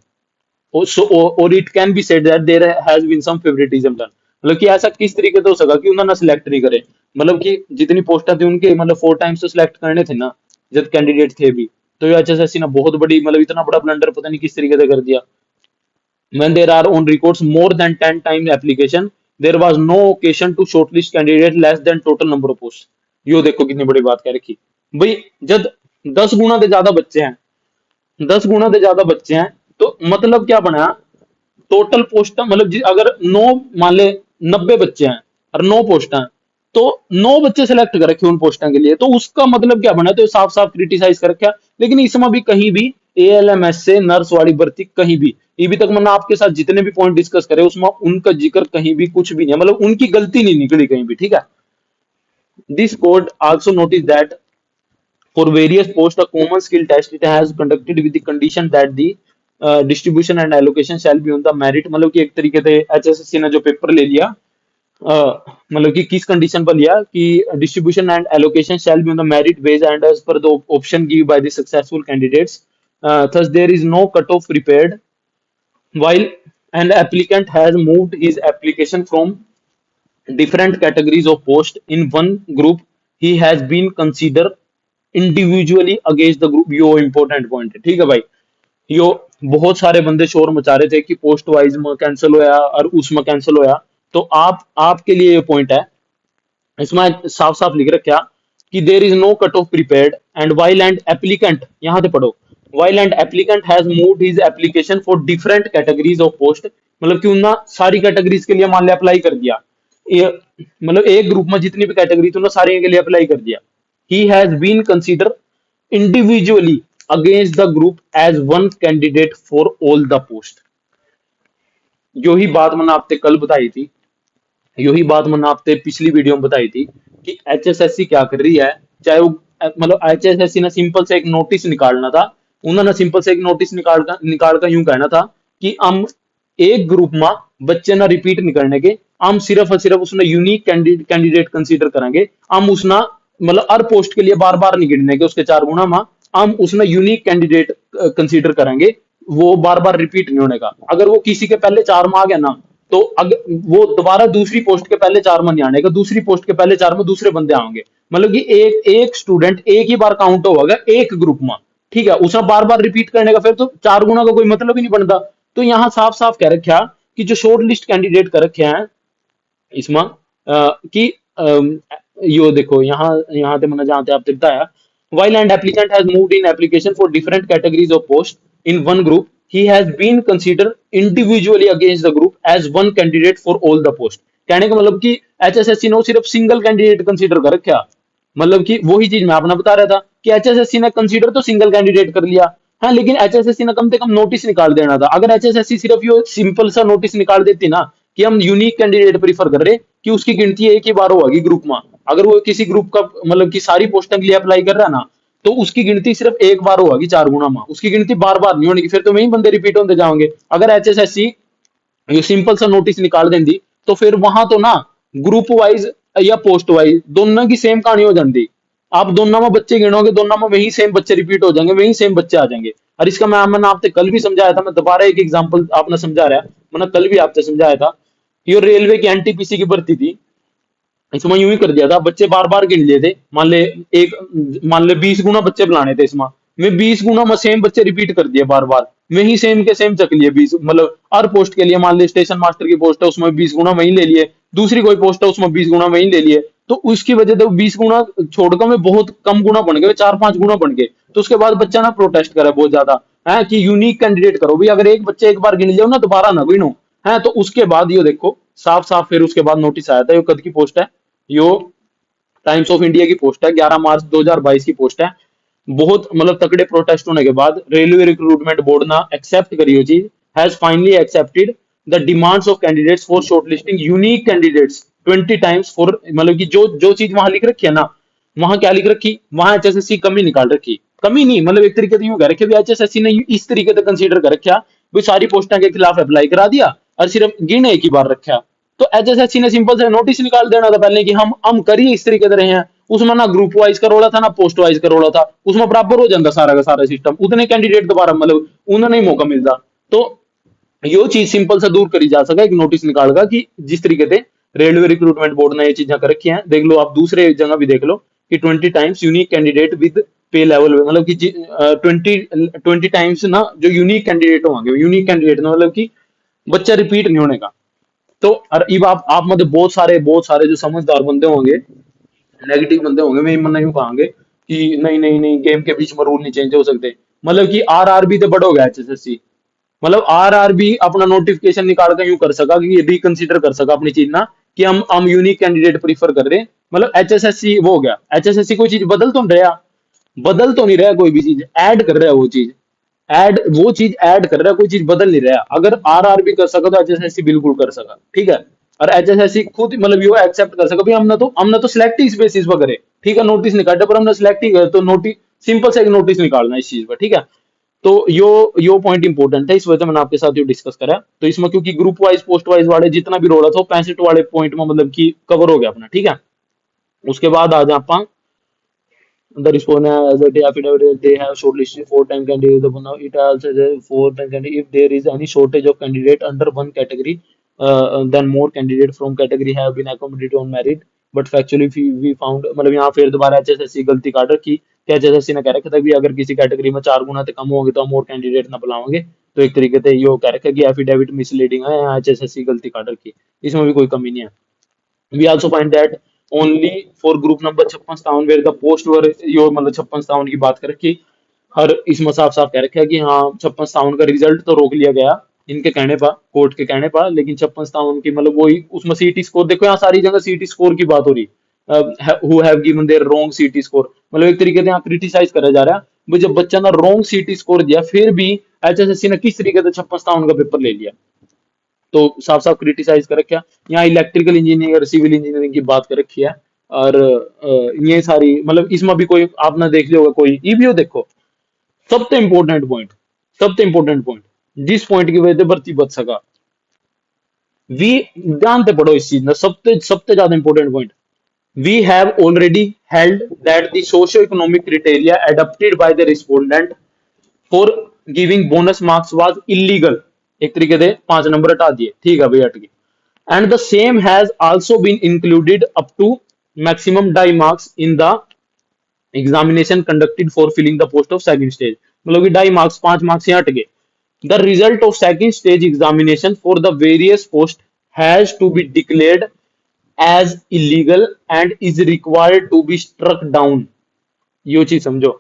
[SPEAKER 1] और it can be said that there has been some favouritism done, मतलब कि ऐसा किस तरीके से हो सका कि उन्होंने सिलेक्ट नहीं करे, मतलब कि जितनी पोस्टें थी उनके मतलब 4 टाइम्स तो सिलेक्ट करने थे ना जब कैंडिडेट थे भी। तो ये एचएसएससी ने बहुत बड़ी मतलब इतना बड़ा ब्लंडर पता नहीं किस तरीके से कर दिया। When there are on records more than 10 times application, there was no occasion to shortlist candidate less than total number of posts। यो देखो कितनी बड़ी बात कह रखी भाई, जब 10 गुना से ज्यादा बच्चे हैं, 10 गुना से ज्यादा बच्चे हैं, तो मतलब क्या बना, टोटल पोस्ट मतलब अगर 9 मान ले 90 बच्चे हैं और 9 पोस्ट हैं, तो 9 बच्चे सेलेक्ट कर रखे उन पोस्टों के लिए, तो उसका मतलब क्या बना, तो साफ साफ क्रिटिसाइज कर रखा। लेकिन इसमें भी कहीं भी एएलएमएस से नर्स वाली भर्ती कहीं भी, अभी तक मैंने आपके साथ जितने भी पॉइंट डिस्कस करे उसमें उनका जिक्र कहीं भी कुछ भी नहीं है, मतलब उनकी गलती नहीं निकली कहीं भी, ठीक है। This code also notice that for various posts a common skill test it has conducted with the condition that the distribution and allocation shall be on the merit, मतलब कि एक तरीके से एचएसएससी ने जो पेपर ले लिया, मतलब कि किस कंडीशन पर लिया कि distribution and allocation shall be on the merit base and as per the option give by the successful candidates, thus there is no cutoff prepared while an applicant has moved his application from different categories of post in one group he has been considered individually against the group. Yo important point है, ठीक है भाई। यो बहुत सारे बंदे शोर मचा रहे थे कि पोस्ट वाइज में कैंसिल होया और उसमें कैंसिल होया, तो आप आपके लिए ये पॉइंट है, इसमें साफ साफ लिख रखा कि there is no cut off prepared and while and applicant, यहां से पढ़ो, while and applicant has moved his application for different categories of post, मतलब कि उन्होंने सारी कैटेगरीज के लिए मान लिया अप्लाई कर दिया, ये मतलब एक ग्रुप में जितनी भी कैटेगरी थी उन्होंने सारी के लिए अप्लाई कर दिया। he has been considered individually against the group as one candidate for all the post। जो ही बात मैंने आपसे कल बताई थी, यही बात मैंने आपसे पिछली वीडियो में बताई थी कि एचएसएससी क्या कर रही है, चाहे वो मतलब एचएसएससी ने सिंपल से एक नोटिस निकालना था, उन्होंने सिंपल से एक नोटिस निकाल कर यूं कहना था कि हम एक ग्रुप में बच्चे ना रिपीट नहीं करने के, हम सिर्फ और सिर्फ उसने यूनिक कैंडिडेट कंसीडर करेंगे, हम उसना मतलब हर पोस्ट के लिए बार बार नहीं गिनने के उसके 4 गुना में, हम उसने यूनिक कैंडिडेट कंसीडर करेंगे, वो बार बार रिपीट नहीं होने का। अगर वो किसी के पहले 4 में आ गया ना, तो अगर वो दोबारा दूसरी पोस्ट के पहले 4 में नहीं आने का, दूसरी पोस्ट के पहले 4 में दूसरे बंदे आएंगे, मतलब कि एक एक स्टूडेंट एक ही बार काउंट होगा एक ग्रुप में, ठीक है, उसमें बार बार रिपीट करने का फिर तो 4 गुना का कोई मतलब ही नहीं बनता। तो यहाँ साफ साफ कह रखा कि जो शॉर्ट लिस्ट कैंडिडेट कर रखे हैं इसमें कि यो देखो यहाँ यहाँ पे मैंने जहाँ पे आपसे बताया, while an applicant has moved in application for different categories of post in one group he has been considered individually against the group as one candidate for all the post। कहने का मतलब कि एचएसएससी ने सिर्फ single candidate consider कर रखा, मतलब कि वही चीज मैं आपने बता रहा था कि एचएसएससी ने कंसीडर तो सिंगल कैंडिडेट कर लिया, हाँ, लेकिन एचएसएससी ने कम से कम नोटिस निकाल देना था। अगर एचएसएससी सिर्फ ये सिंपल सा नोटिस निकाल देती ना कि हम यूनिक कैंडिडेट प्रीफर कर रहे, कि उसकी गिनती एक ही बार होगी ग्रुप में, अगर वो किसी ग्रुप का मतलब कि सारी पोस्टों के लिए अप्लाई कर रहा है ना, तो उसकी गिनती सिर्फ एक बार होगी 4 गुना में, उसकी गिनती बार बार नहीं होगी, फिर तो वही बंदे रिपीट होते जाओगे। अगर एचएसएससी ये सिंपल सा नोटिस निकाल देंगी तो फिर वहां तो ना ग्रुप वाइज या पोस्ट वाइज दोनों की सेम कहानी हो जाती, आप दोनों में बच्चे गिनोगे, दोनों में वही सेम बच्चे रिपीट हो जाएंगे, वही सेम बच्चे आ जाएंगे। और इसका मैंने आपसे कल भी समझाया था, मैं दोबारा एक एग्जांपल आपने समझा रहा है, मैंने कल भी आपसे समझाया था, ये रेलवे की एनटीपीसी की भर्ती थी, इसमें यूं ही कर दिया था, बच्चे बार बार गिन लिए थे, मान ले 20 गुना बच्चे बुलाने थे इसमें, मैं 20 गुना में सेम बच्चे रिपीट कर दिए बार बार, वही सेम के सेम चक लिए 20, मतलब हर पोस्ट के लिए मान ले स्टेशन मास्टर की पोस्ट है उसमें 20 गुना वही ले लिए, दूसरी कोई पोस्ट है उसमें 20 गुना वही ले लिए, तो उसकी वजह से 20 गुना छोड़कर में बहुत कम गुना बन गए, 4-5 गुना बन गए। तो उसके बाद बच्चा ना प्रोटेस्ट करे बहुत ज्यादा है कि यूनिक कैंडिडेट करो भाई, अगर एक बच्चे एक बार गिन लिया ना दोबारा ना गिनो है। तो उसके बाद ये देखो साफ साफ फिर उसके बाद नोटिस आया था, ये कद की पोस्ट है, यो टाइम्स ऑफ इंडिया की पोस्ट है, 11 मार्च 2022 की पोस्ट है। बहुत मतलब तगड़े प्रोटेस्ट होने के बाद रेलवे रिक्रूटमेंट बोर्ड ना एक्सेप्ट करी हो चीज, has finally accepted the demands of candidates for shortlisting unique candidates 20 times for, मतलब कि जो जो चीज वहां लिख रखी है ना, वहां क्या लिख रखी, वहां एचएसएससी कमी निकाल रखी, कमी नहीं मतलब एक तरीके से यूं कह रखे भी एचएसएससी ने इस तरीके से कंसीडर कर रखा भी सारी पोस्टों के खिलाफ अप्लाई करा दिया और सिर्फ गिने एक ही बार रखा। तो एचएसएससी ने सिंपल से नोटिस निकाल देना था पहले कि हम करिए इस तरीके से रहे हैं, उसमें ना ग्रुप वाइज का रोला था ना पोस्ट वाइज का रोला था, उसमें बराबर हो जाता सारा का सारा सिस्टम, उतने कैंडिडेट दोबारा मतलब उन्हें नहीं मौका मिलता। तो यो चीज सिंपल सा दूर करी जा सका एक नोटिस निकाल का कि जिस तरीके से रेलवे रिक्रूटमेंट बोर्ड ने ये चीजें कर रखी हैं, देख लो आप दूसरे जगह भी देख लो कि 20 टाइम्स यूनिक कैंडिडेट विद पे लेवल, मतलब कि 20 टाइम्स ना जो यूनिक कैंडिडेट होंगे, यूनिक कैंडिडेट मतलब कि बच्चा रिपीट नहीं होने का। तो और अब आप मतलब बहुत सारे जो समझदार बंदे होंगे, नेगेटिव बंदे होंगे, वे मन यूं कहेंगे कि नहीं नहीं नहीं गेम के बीच में रूल नहीं चेंज हो सकते, मतलब कि आरआरबी तो बड़ हो गया एचएसएससी, मतलब आरआरबी अपना नोटिफिकेशन निकाल कर यूं कर सका कि रिकंसीडर कर सका अपनी चीज ना कि हम यूनिक कैंडिडेट प्रीफर कर रहे हैं, मतलब HSSC वो हो गया, HSSC कोई चीज बदल तो नहीं रहा कोई भी चीज, ऐड कर रहा है वो चीज, ऐड वो चीज ऐड कर रहा है, कोई चीज बदल नहीं रहा। अगर आर भी कर सका तो HSSC बिल्कुल कर सका, ठीक है। और HSSC खुद मतलब यो एक्सेप्ट कर सका भाई, हमने तो सिलेक्ट ही इस बेसिस पर करे, ठीक है, नोटिस नहीं काटे पर हमने सिलेक्ट ही करे, तो नोटिस सिंपल से एक नोटिस निकालना इस चीज पर, ठीक है। तो यो पॉइंट इंपॉर्टेंट है, इस वजह से मैंने आपके साथ यो डिस्कस करा। तो इसमें क्योंकि ग्रुप वाइज पोस्ट वाइज वाले जितना भी रोला था वो 65 वाले पॉइंट में मतलब कि कवर हो गया अपना, ठीक है। उसके बाद आ जा आप, the respondent as a day affidavit they have shortlisted 4 10 candidates upon now it also says 4 10 candidates if there is any shortage of candidate under one category then more candidates from category have been accommodated on merit but factually we found मतलब यहाँ फिर दोबारा HSSC गलती काट रखी कि HSSC ने कह रखा था कि अगर किसी कैटेगरी में 4 गुना से कम होंगे तो हम और कैंडिडेट ना बुलाएंगे। तो एक तरीके से यो कह रखा है कि एफिडेविट मिसलीडिंग है, यहाँ HSSC गलती काट रखी, इसमें भी कोई कमी नहीं है। We also find that only for group number 56 where the post were यो मतलब 56 की बात करें कि हर इसमें साफ साफ कह रखा है कि हाँ 56 का रिजल्ट तो रोक लिया गया इनके कहने पर, कोर्ट के कहने पर, लेकिन 56 की मतलब वही उसमें सीटी स्कोर देखो, यहाँ सारी जगह सीटी स्कोर की बात हो रही, who have given their wrong CT score, मतलब एक तरीके से यहाँ क्रिटिसाइज करा जा रहा है भाई जब बच्चा ने रॉन्ग सीटी स्कोर दिया फिर भी HSSC ने किस तरीके से 56 का पेपर ले लिया, तो साफ साफ क्रिटिसाइज कर रखा। यहाँ इलेक्ट्रिकल इंजीनियरिंग और सिविल इंजीनियरिंग की बात कर रखी है। और ये सारी मतलब इसमें भी कोई आपने देख लिया होगा कोई ईवीओ देखो, सबसे इंपॉर्टेंट पॉइंट, सबसे इंपॉर्टेंट पॉइंट जिस पॉइंट की वजह से भर्ती बच सका, वी जानते पढ़ो इस चीज में सबसे सबसे ज्यादा important point, we have already held that the socio-economic criteria adopted by the respondent for giving bonus marks was illegal, एक तरीके से 5 नंबर हटा दिए, ठीक है भाई हट गए। And the same has also been included up to maximum die marks in the examination conducted for filling the post of second stage, मतलब कि डाई मार्क्स 5 मार्क्स यहाँ हट गए। The result of second stage examination for the various post has to be declared as illegal and is required to be struck down, यो चीज समझो।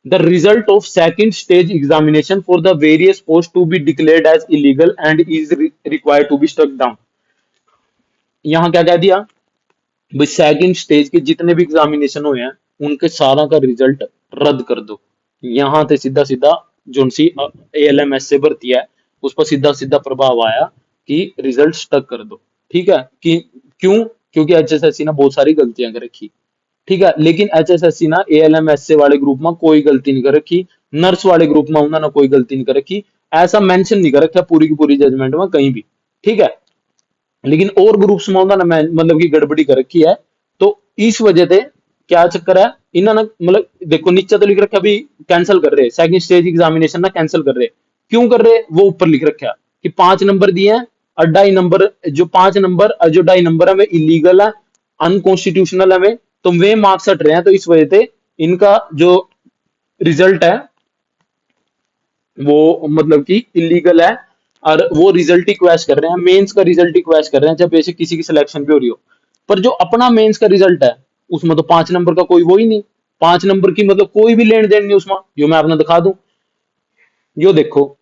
[SPEAKER 1] The result of second stage examination for the various post to be declared as illegal and is required to be struck down, यहाँ क्या कह दिया भाई second stage के जितने भी एग्जामिनेशन हुए हैं उनके सारा का रिजल्ट रद्द कर दो। यहाँ से सीधा सीधा जो सी ALMS से भर्ती है उस पर सीधा सीधा प्रभाव आया कि रिजल्ट स्टक कर दो, ठीक है। कि क्यों, क्योंकि HSSC ने बहुत सारी गलतियां कर रखी, ठीक है, लेकिन HSSC ना ALMS से वाले ग्रुप में कोई गलती नहीं कर रखी, नर्स वाले ग्रुप में उन्होंने कोई गलती नहीं कर रखी, ऐसा मेंशन नहीं कर रखा पूरी की पूरी जजमेंट में कहीं भी, ठीक है। लेकिन और ग्रुप्स में उन्होंने मतलब की गड़बड़ी कर रखी है। तो इस वजह से क्या चक्कर है, इन्होंने मतलब देखो नीचे तो लिख रखा अभी कैंसिल कर रहे, सेकंड स्टेज एग्जामिनेशन ना कैंसिल कर रहे, क्यों कर रहे वो ऊपर लिख रखा कि 5 नंबर दिए हैं और 2.5 नंबर, जो 5 नंबर और जो 2.5 नंबर है वे इलीगल है, अनकॉन्स्टिट्यूशनल है वे, तो वे मार्क्स हट रहे हैं, तो इस वजह से इनका जो रिजल्ट है वो मतलब कि इलीगल है। और वो रिजल्ट ही क्वैश कर रहे हैं, मेंस का रिजल्ट ही क्वैश कर रहे हैं जब बेसिक किसी की सिलेक्शन भी हो रही हो। पर जो अपना मेंस का रिजल्ट है उसमें तो 5 नंबर का कोई वो ही नहीं, 5 नंबर की मतलब कोई भी लेन देन नहीं उसमें, जो मैं आपने दिखा दूं, यो देखो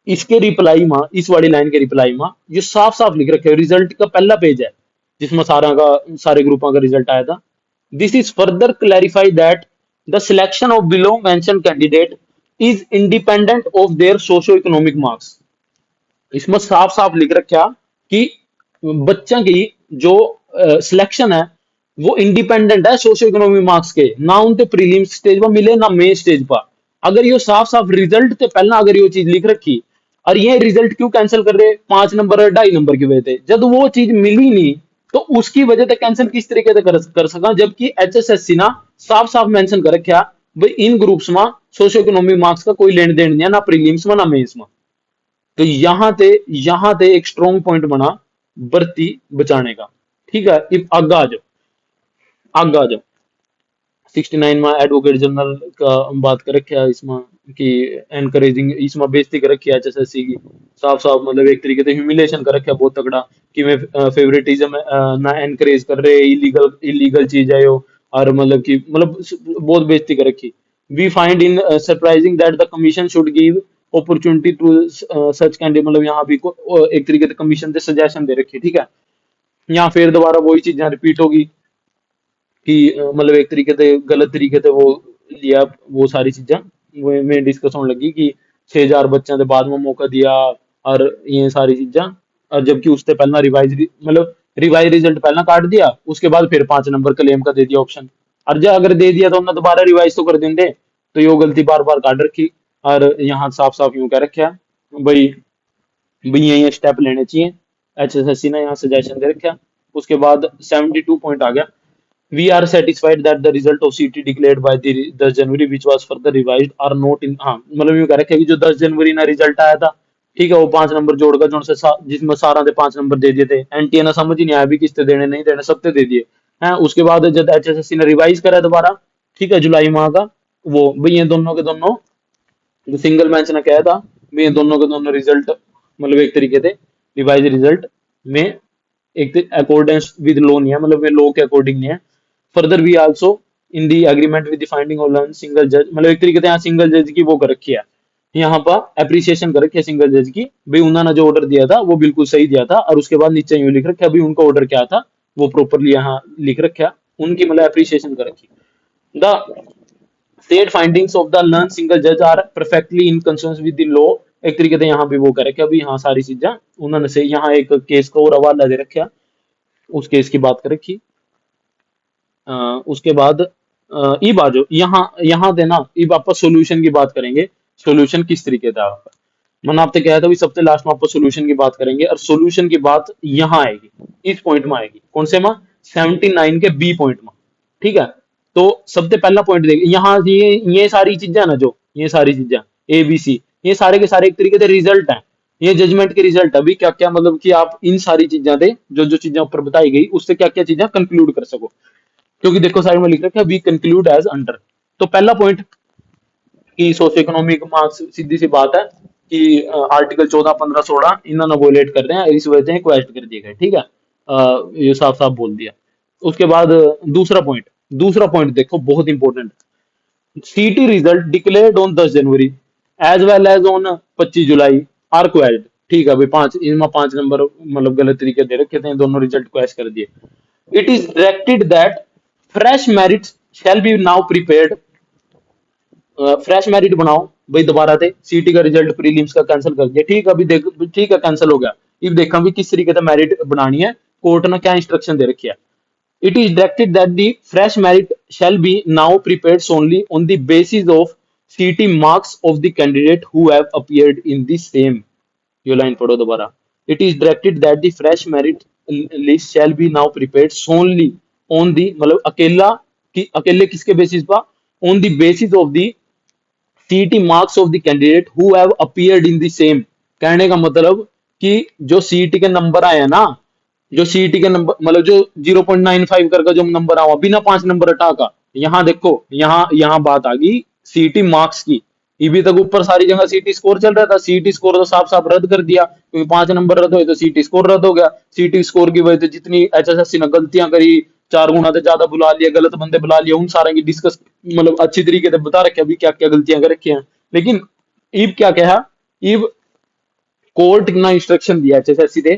[SPEAKER 1] इसके रिप्लाई में, इस वाली लाइन के रिप्लाई में ये साफ साफ लिख रखे रिजल्ट का पहला पेज है जिसमें सारे ग्रुपों का रिजल्ट आया था। This is further clarify that the selection of below mention candidate is independent of their socio economic marks, इसमें साफ साफ लिख रखा कि बच्चा की जो सिलेक्शन है वो इंडिपेंडेंट है सोशियो इकोनॉमिक मार्क्स के, ना उनके प्रीलिम्स स्टेज पर मिले ना मेन स्टेज पर। अगर ये साफ साफ रिजल्ट से पहला अगर ये चीज लिख रखी, और ये रिजल्ट क्यों कैंसिल कर रहे 5 नंबर और 2.5 नंबर की वजह से, जब वो चीज मिली नहीं तो उसकी वजह से कैंसिल किस तरीके से कर सका, जबकि HSSC ना साफ साफ मेंशन कर रखा भाई इन ग्रुप्स में सोशियो इकोनॉमिक मार्क्स का कोई लेन देन नहीं है, ना प्रीलिम्स में ना मेंस में। तो यहाँ से एक स्ट्रॉन्ग पॉइंट बना भर्ती बचाने का, ठीक है। अब आगे आ जाओ 69 में एडवोकेट जनरल का हम बात कर रखे है इसमें कि एनकरेजिंग, इसमें बेइज्जती कर रखी है HSSC की, साफ साफ मतलब एक तरीके से ह्यूमिलेशन कर रखा है बहुत तगड़ा कि मैं फेवरेटिज्म ना एनकरेज कर रहे, इलीगल इलीगल चीज है यो, और मतलब कि मतलब बहुत बेइज्जती कर रखी। We find in surprising that the commission should give opportunity to such candidate, मतलब यहाँ भी एक तरीके से कमीशन से सजेशन दे रखी, ठीक है। यहाँ फिर दोबारा वही चीजें रिपीट होगी कि मतलब एक तरीके से गलत तरीके से वो लिया, वो सारी चीजें वो में डिस्कस होने लगी कि 6,000 बच्चों के बाद में मौका दिया और ये सारी चीजें। और जबकि उससे पहला मतलब रिवाइज रिजल्ट पहला काट दिया, उसके बाद फिर 5 नंबर क्लेम का दे दिया ऑप्शन। और जो अगर दे दिया तो उन्होंने दोबारा रिवाइज तो कर देंगे, तो यो गलती बार बार काट रखी। और यहाँ साफ साफ यूं कह रखा भाई, ये स्टेप लेने चाहिए। HSSC ने यहाँ सजेशन दे रखा। उसके बाद 72 पॉइंट आ गया। We are satisfied that the result of CT declared by the 10 January which was further revised are not in, हाँ मतलब यूं कह रखा है कि जो 10 जनवरी ना रिजल्ट आया था, ठीक है, वो 5 नंबर जोड़कर जो जिसमें सारा दे 5 नंबर दे दिए थे, एनटीए ना समझ ही नहीं आया भी किसते देने नहीं देने, सबते दे दिए हैं। उसके बाद जब HSSC ने रिवाइज करा दोबारा, ठीक है, जुलाई माह का, वो भाई ये दोनों के दोनों जो सिंगल बेंच ने कहा था भी ये दोनों के दोनों रिजल्ट मतलब एक तरीके से रिवाइज रिजल्ट में एक अकॉर्डेंस विद लॉ नहीं है, मतलब लॉ के अकॉर्डिंग नहीं है। Further we also in the agreement with the finding of learned single जज, मतलब एक तरीके से यहाँ सिंगल जज की वो कर रखी है, यहाँ पर अप्रिसिएशन कर रखी है सिंगल जज की, भाई उन्होंने जो ऑर्डर दिया था वो बिल्कुल सही दिया था। और उसके बाद नीचे यूं लिख रखा है भाई उनका ऑर्डर क्या था, वो प्रॉपरली यहाँ लिख रखा है, उनकी मतलब अप्रिसिएशन कर रखी। The said findings of the learned single judge are perfectly in consonance with the law। एक तरीके से यहाँ भी वो करे कि अभी हाँ सारी चीजें उन्होंने से यहाँ एक केस का और हवाला दे रखा, उस केस की बात कर रखी। उसके बाद इब आ जाओ यहाँ, यहाँ देना इब आप सॉल्यूशन की बात करेंगे। सॉल्यूशन किस तरीके का आप, मैंने आपसे कहा था भी सबसे लास्ट में आपको सॉल्यूशन की बात करेंगे, और सॉल्यूशन की बात यहाँ आएगी, इस पॉइंट में आएगी। कौन से में? 79 के बी पॉइंट में, ठीक है। तो सबसे पहला पॉइंट देखिए यहाँ, ये सारी चीजें ना, जो ये सारी चीजें ABC, ये सारे के सारे एक तरीके से रिजल्ट है, ये जजमेंट के रिजल्ट। अभी क्या क्या मतलब कि आप इन सारी चीजें दे जो जो चीजें ऊपर बताई गई उससे क्या क्या चीजें कंक्लूड कर सको, क्योंकि देखो साइड में लिख रखा है वी कंक्लूड एज अंडर। तो पहला पॉइंट कि सोशियो इकोनॉमिक मार्क्स, सीधी सी बात है कि आर्टिकल 14, 15, 16 इन्होंने वोलेट कर रहे हैं, इस वजह से क्वेश्चन कर दिए गए, ठीक है। ये साफ साफ बोल दिया। उसके बाद दूसरा पॉइंट देखो बहुत important, CT result declared on 10 January as well as on 25 July are quashed, ठीक है भाई, पांच इनमें 5 नंबर मतलब गलत तरीके दे रखे थे, दोनों रिजल्ट क्वेश्च कर दिए। It is directed that fresh merits shell be now prepared, fresh merit बनाओ भाई दोबारा से, सीटी का रिजल्ट प्रीलिम्स का कैंसिल कर दिया, ठीक है अभी देख, ठीक है कैंसिल हो गया। अब देखा भी किस तरीके से मेरिट बनानी है, कोर्ट ने क्या इंस्ट्रक्शन दे रखी है। It is directed that the fresh merit shall be now prepared only on the basis of CT marks of the candidate who have appeared in the same, ये लाइन पढ़ो दोबारा। It is directed that the fresh merit list shall be now prepared only on the, मतलब अकेला कि अकेले किसके basis पर, on the basis of the CT marks of the candidate who have appeared in the same. कहने का मतलब कि जो सीटी के नंबर आए हैं ना, जो सीटी के नंबर मतलब जो 0.95 करके जो नंबर आवा बिना 5 नंबर हटा का, यहाँ देखो यहाँ यहाँ बात आ गई सीटी मार्क्स की। अभी तक ऊपर सारी जगह सीटी स्कोर चल रहा था, सीटी स्कोर तो साफ साफ रद्द कर दिया, क्योंकि 5 नंबर रद्द हुए तो सीटी स्कोर रद्द हो गया। सीटी स्कोर की वजह से जितनी HSSC ने गलतियां करी, 4 गुना से ज्यादा बुला लिया, गलत बंदे बुला लिया, उन सारे की डिस्कस मतलब अच्छी तरीके से बता रखे अभी क्या क्या गलतियां कर रखी हैं। लेकिन ईब क्या कहा, ईब कोर्ट ने इंस्ट्रक्शन दिया HSSC से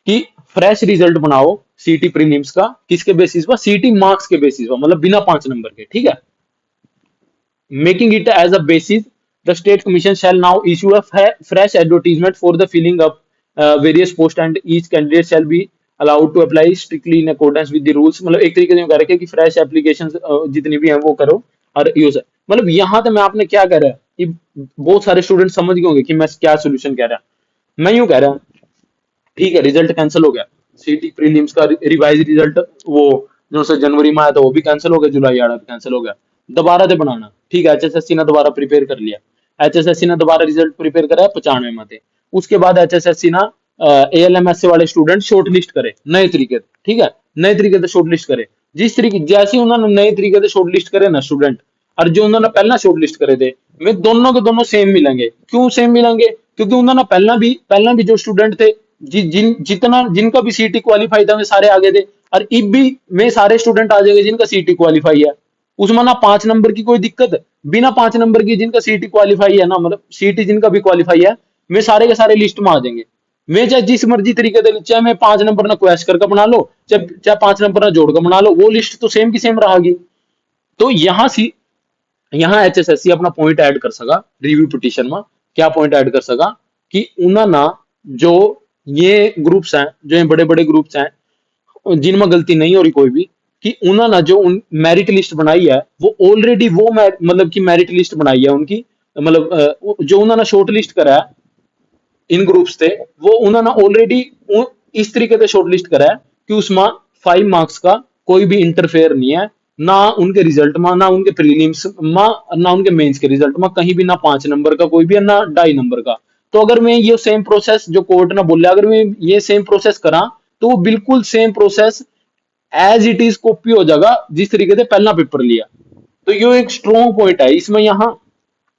[SPEAKER 1] कि फ्रेश रिजल्ट बनाओ सीटी प्रीलिम्स का, किसके बेसिस पर, सीटी मार्क्स के बेसिस पर, मतलब बिना 5 नंबर के, ठीक है। Making it as a basis the state commission shall now issue a fresh advertisement for the filling up various post and each candidate shall be allowed to apply strictly in accordance with the rules. मतलब एक तरीके से कह रहे कि fresh application जितनी भी हैं वो करो और यूज। मतलब यहाँ तो मैं आपने क्या कह रहा है, ये बहुत सारे स्टूडेंट समझ गए होंगे कि मैं क्या सोल्यूशन कह रहा, मैं यूं कह रहा, ठीक है रिजल्ट कैंसिल हो गया, सीटी प्रीलिम्स का रिवाइज रिजल्ट वो जो से जनवरी में आया था वो भी कैंसिल हो गया, जुलाई आया भी कैंसिल हो गया, दोबारा से बनाना, ठीक है। HSSC ने दोबारा प्रिपेयर कर लिया, HSSC ने दोबारा रिजल्ट प्रिपेयर करा 95 में थे। उसके बाद HSSC ना ALMS वाले स्टूडेंट शॉर्ट लिस्ट करे नए तरीके से, ठीक है, नए तरीके से शॉर्ट लिस्ट करे। जिस तरीके जैसे उन्होंने नए तरीके से शॉर्ट लिस्ट करे ना स्टूडेंट, और जो उन्होंने पहला शॉर्ट लिस्ट करे थे, वे दोनों के दोनों सेम मिलेंगे। क्यों सेम मिलेंगे? क्योंकि उन्होंने पहला भी जो स्टूडेंट थे जितना जिनका भी सीटी क्वालिफाई था वे सारे आगे थे, और इब भी में सारे स्टूडेंट आ जाएंगे जिनका सीटी क्वालिफाई है। उसमें ना 5 नंबर की कोई दिक्कत, बिना 5 नंबर की जिनका सीटी क्वालिफाई है ना, मतलब सीटी जिनका भी क्वालिफाई है, वे सारे के सारे लिस्ट में आ जाएंगे। मैं चाहे जिस मर्जी तरीके से, चाहे मैं 5 नंबर ना क्वेश्चन करके बना लो, चाहे चाहे 5 नंबर ना जोड़ के बना लो, वो लिस्ट तो सेम की सेम रहेगी। तो यहाँ एचएसएससी अपना पॉइंट ऐड कर सका रिव्यू पिटिशन में। क्या पॉइंट ऐड कर सका कि उन्होंने जो ये ग्रुप्स हैं, जो ये बड़े बड़े ग्रुप्स हैं जिनमें गलती नहीं हो रही कोई भी, कि उन्होंने जो मेरिट लिस्ट बनाई है वो ऑलरेडी वो मतलब कि मेरिट लिस्ट बनाई है उनकी, मतलब जो उन्होंने शॉर्ट लिस्ट करा है इन ग्रुप्स थे, वो उन्होंने ऑलरेडी इस तरीके से शॉर्ट लिस्ट करा है कि उसमें 5 मार्क्स का कोई भी इंटरफेयर नहीं है, ना उनके रिजल्ट में, ना उनके प्रीलिम्स में, ना उनके मेंस के रिजल्ट में, कहीं भी ना 5 नंबर का कोई भी है, ना 2.5 नंबर का। तो अगर मैं ये सेम प्रोसेस जो कोर्ट ने बोला, अगर मैं ये सेम प्रोसेस करा, तो वो बिल्कुल same process as it is copy हो जाएगा जिस तरीके से पहला पेपर लिया। तो ये एक स्ट्रॉन्ग पॉइंट है इसमें। यहाँ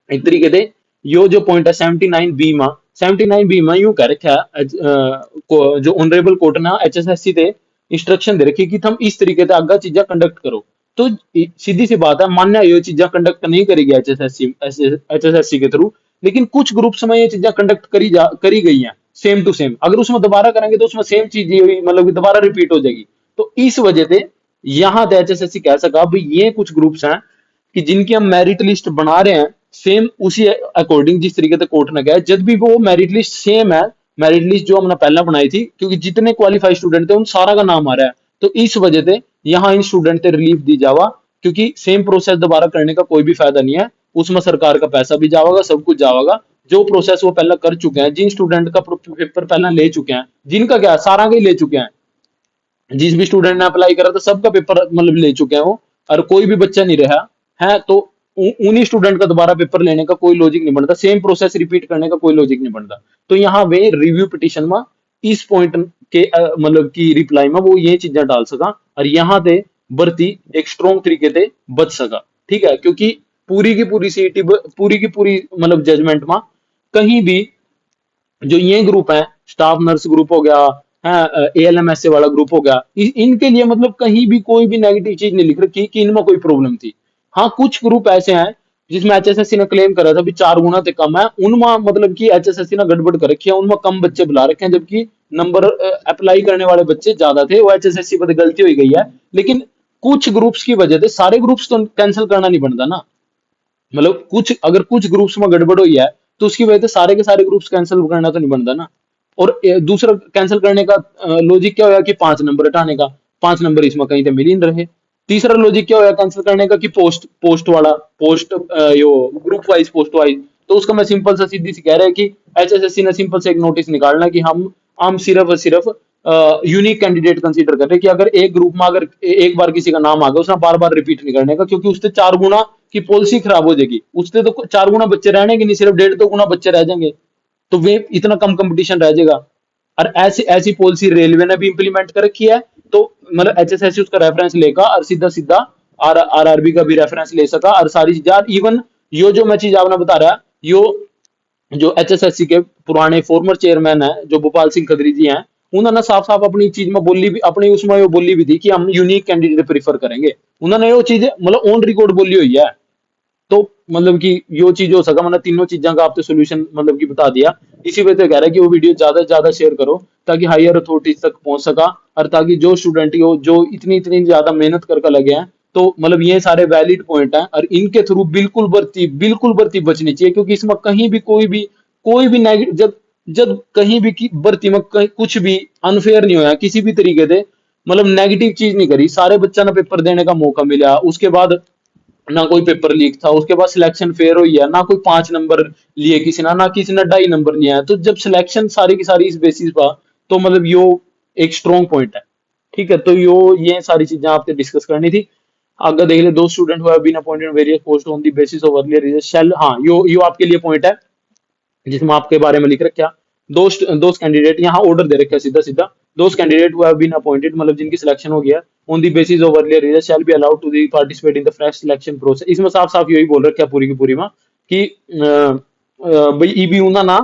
[SPEAKER 1] एक तरीके से यो जो पॉइंट है 79B में, 79B में यूं कह रखा है जो ऑनरेबल कोर्ट ने एचएसएससी से इंस्ट्रक्शन दे रखी कि तुम इस तरीके से आगे चीजें कंडक्ट करो। तो सीधी सी बात है, मान्य ये चीजें कंडक्ट नहीं करेगी एचएसएससी के थ्रू, लेकिन कुछ ग्रुप्स में ये चीजें कंडक्ट करी गई हैं सेम टू सेम। अगर उसमें दोबारा करेंगे तो उसमें सेम चीज मतलब कि दोबारा रिपीट हो जाएगी। तो इस वजह से यहाँ तो एचएसएससी कह सका भाई ये कुछ ग्रुप्स हैं कि जिनकी हम मेरिट लिस्ट बना रहे हैं सेम उसी अकॉर्डिंग जिस तरीके से कोर्ट ने कहा, जब भी वो मेरिट लिस्ट सेम है, मेरिट लिस्ट जो हमने पहला बनाई थी, क्योंकि जितने क्वालिफाइड स्टूडेंट थे उन सारा का नाम आ रहा है। तो इस वजह से यहाँ इन स्टूडेंट से रिलीफ दी जावा, क्योंकि सेम प्रोसेस दोबारा करने का कोई भी फायदा नहीं है, उसमें सरकार का पैसा भी जाएगा, सब कुछ जाएगा। जो प्रोसेस वो पहले कर चुके हैं, जिन स्टूडेंट का पेपर पहले ले चुके हैं, जिनका क्या सारा का ही ले चुके हैं, जिस भी स्टूडेंट ने अप्लाई करा था सबका पेपर मतलब ले चुके हैं वो, और कोई भी बच्चा नहीं रहा है। तो उन्हीं स्टूडेंट का दोबारा पेपर लेने का कोई लॉजिक नहीं बनता, सेम प्रोसेस रिपीट करने का कोई लॉजिक नहीं बनता। तो यहाँ वे रिव्यू पिटिशन में इस पॉइंट के मतलब की रिप्लाई में वो ये चीजें डाल सका, और यहाँ से भर्ती एक स्ट्रॉन्ग तरीके से बच सका। ठीक है, क्योंकि पूरी की पूरी सीटी, पूरी की पूरी मतलब जजमेंट में कहीं भी जो ये ग्रुप है, स्टाफ नर्स ग्रुप हो गया है, एएलएमएसए वाला ग्रुप हो गया, इनके लिए मतलब कहीं भी कोई भी नेगेटिव चीज नहीं लिख रखी कि इनमें कोई प्रॉब्लम थी। हाँ, कुछ ग्रुप ऐसे हैं जिसमें एचएसएससी ने क्लेम करा था भी 4 गुना से कम है, उनमें मतलब कि एचएसएससी ने गड़बड़ कर रखी है, उनमें कम बच्चे बुला रखे हैं, जबकि नंबर अप्लाई करने वाले बच्चे ज्यादा थे, वो एचएसएससी पर गलती हो गई है। लेकिन कुछ ग्रुप्स की वजह से सारे ग्रुप्स तो कैंसिल करना नहीं बनता ना, मतलब कुछ अगर कुछ ग्रुप्स में गड़बड़ हुई है तो उसकी वजह से सारे के सारे ग्रुप्स कैंसिल करना तो नहीं बनता ना। और दूसरा कैंसिल करने का लॉजिक क्या होया कि 5 नंबर हटाने का, 5 नंबर इसमें कहीं तो मिल ही नहीं रहे। तीसरा लॉजिक क्या होया कैंसिल करने का कि पोस्ट पोस्ट वाला, पोस्ट यो ग्रुप वाइज पोस्ट वाइज। तो उसका मैं सिंपल सा सीधी सी कह रहा है कि एचएसएससी ने सिंपल से एक नोटिस निकालना कि हम सिर्फ और सिर्फ यूनिक कैंडिडेट कंसीडर कर रहे हैं, कि अगर एक ग्रुप में अगर एक बार किसी का नाम आ गया उसने बार बार रिपीट नहीं करने का, क्योंकि उससे 4 गुना की पॉलिसी खराब हो जाएगी, उससे तो 4 गुना बच्चे रहने की नहीं, सिर्फ 1.5-2 गुना बच्चे रह जाएंगे। तो वे इतना कम कंपटीशन रह जाएगा। और ऐसी ऐसी पॉलिसी रेलवे ने भी इंप्लीमेंट कर रखी है। तो मतलब एचएसएससी उसका रेफरेंस लेकर और सीधा सीधा आरआरबी का भी रेफरेंस ले सका, और सारी चीजें इवन यो जो मैं चीज आपने बता रहा यो जो एचएसएससी के पुराने फॉर्मर चेयरमैन है जो भोपाल सिंह खत्री जी हैं, उन्होंने साफ साफ अपनी चीज में बोली भी, अपनी उसमें वो बोली भी थी कि हम यूनिक कैंडिडेट प्रीफर करेंगे। उन्होंने वो चीज मतलब ऑन रिकॉर्ड बोली हुई है। तो मतलब कि यो चीज हो सका, मतलब तीनों चीजों का आपने सोल्यूशन मतलब कि बता दिया। इसी वजह से कह रहा है कि वो वीडियो ज्यादा से ज्यादा शेयर करो ताकि हायर अथॉरिटीज तक पहुंच सका, और ताकि जो स्टूडेंट जो इतनी इतनी ज्यादा मेहनत करके लगे हैं, तो मतलब ये सारे वैलिड पॉइंट हैं, और इनके थ्रू बिल्कुल भर्ती बचनी चाहिए, क्योंकि इसमें कहीं भी कोई भी नेगेटिव, जब जब कहीं भी भर्ती में कुछ भी अनफेयर नहीं होया किसी भी तरीके से, मतलब नेगेटिव चीज नहीं करी, सारे बच्चा ना पेपर देने का मौका मिला, उसके बाद ना कोई पेपर लीक था, उसके बाद सिलेक्शन फेयर हुई है, ना कोई 5 नंबर लिए किसी ना किसी ने 2.5 नंबर लिया है। तो जब सिलेक्शन सारी की सारी इस बेसिस पर, तो मतलब यो एक स्ट्रॉन्ग पॉइंट है। ठीक है, तो ये सारी चीजें आपसे डिस्कस करनी थी। अगर देख ले, दो student who have been appointed various post on the basis of earlier result shall, हाँ यो आपके लिए पॉइंट है जिसमें आपके बारे में लिख रखा, दोस्त कैंडिडेट, यहाँ ऑर्डर दे रखा सीधा सीधा, दोस्त candidate who have been appointed मतलब जिनकी सिलेक्शन हो गया on the basis of earlier result shall be allowed to the participate in the fresh selection process. इसमें साफ साफ यही बोल रखा है पूरी की पूरी में कि भाई ईबी उना ना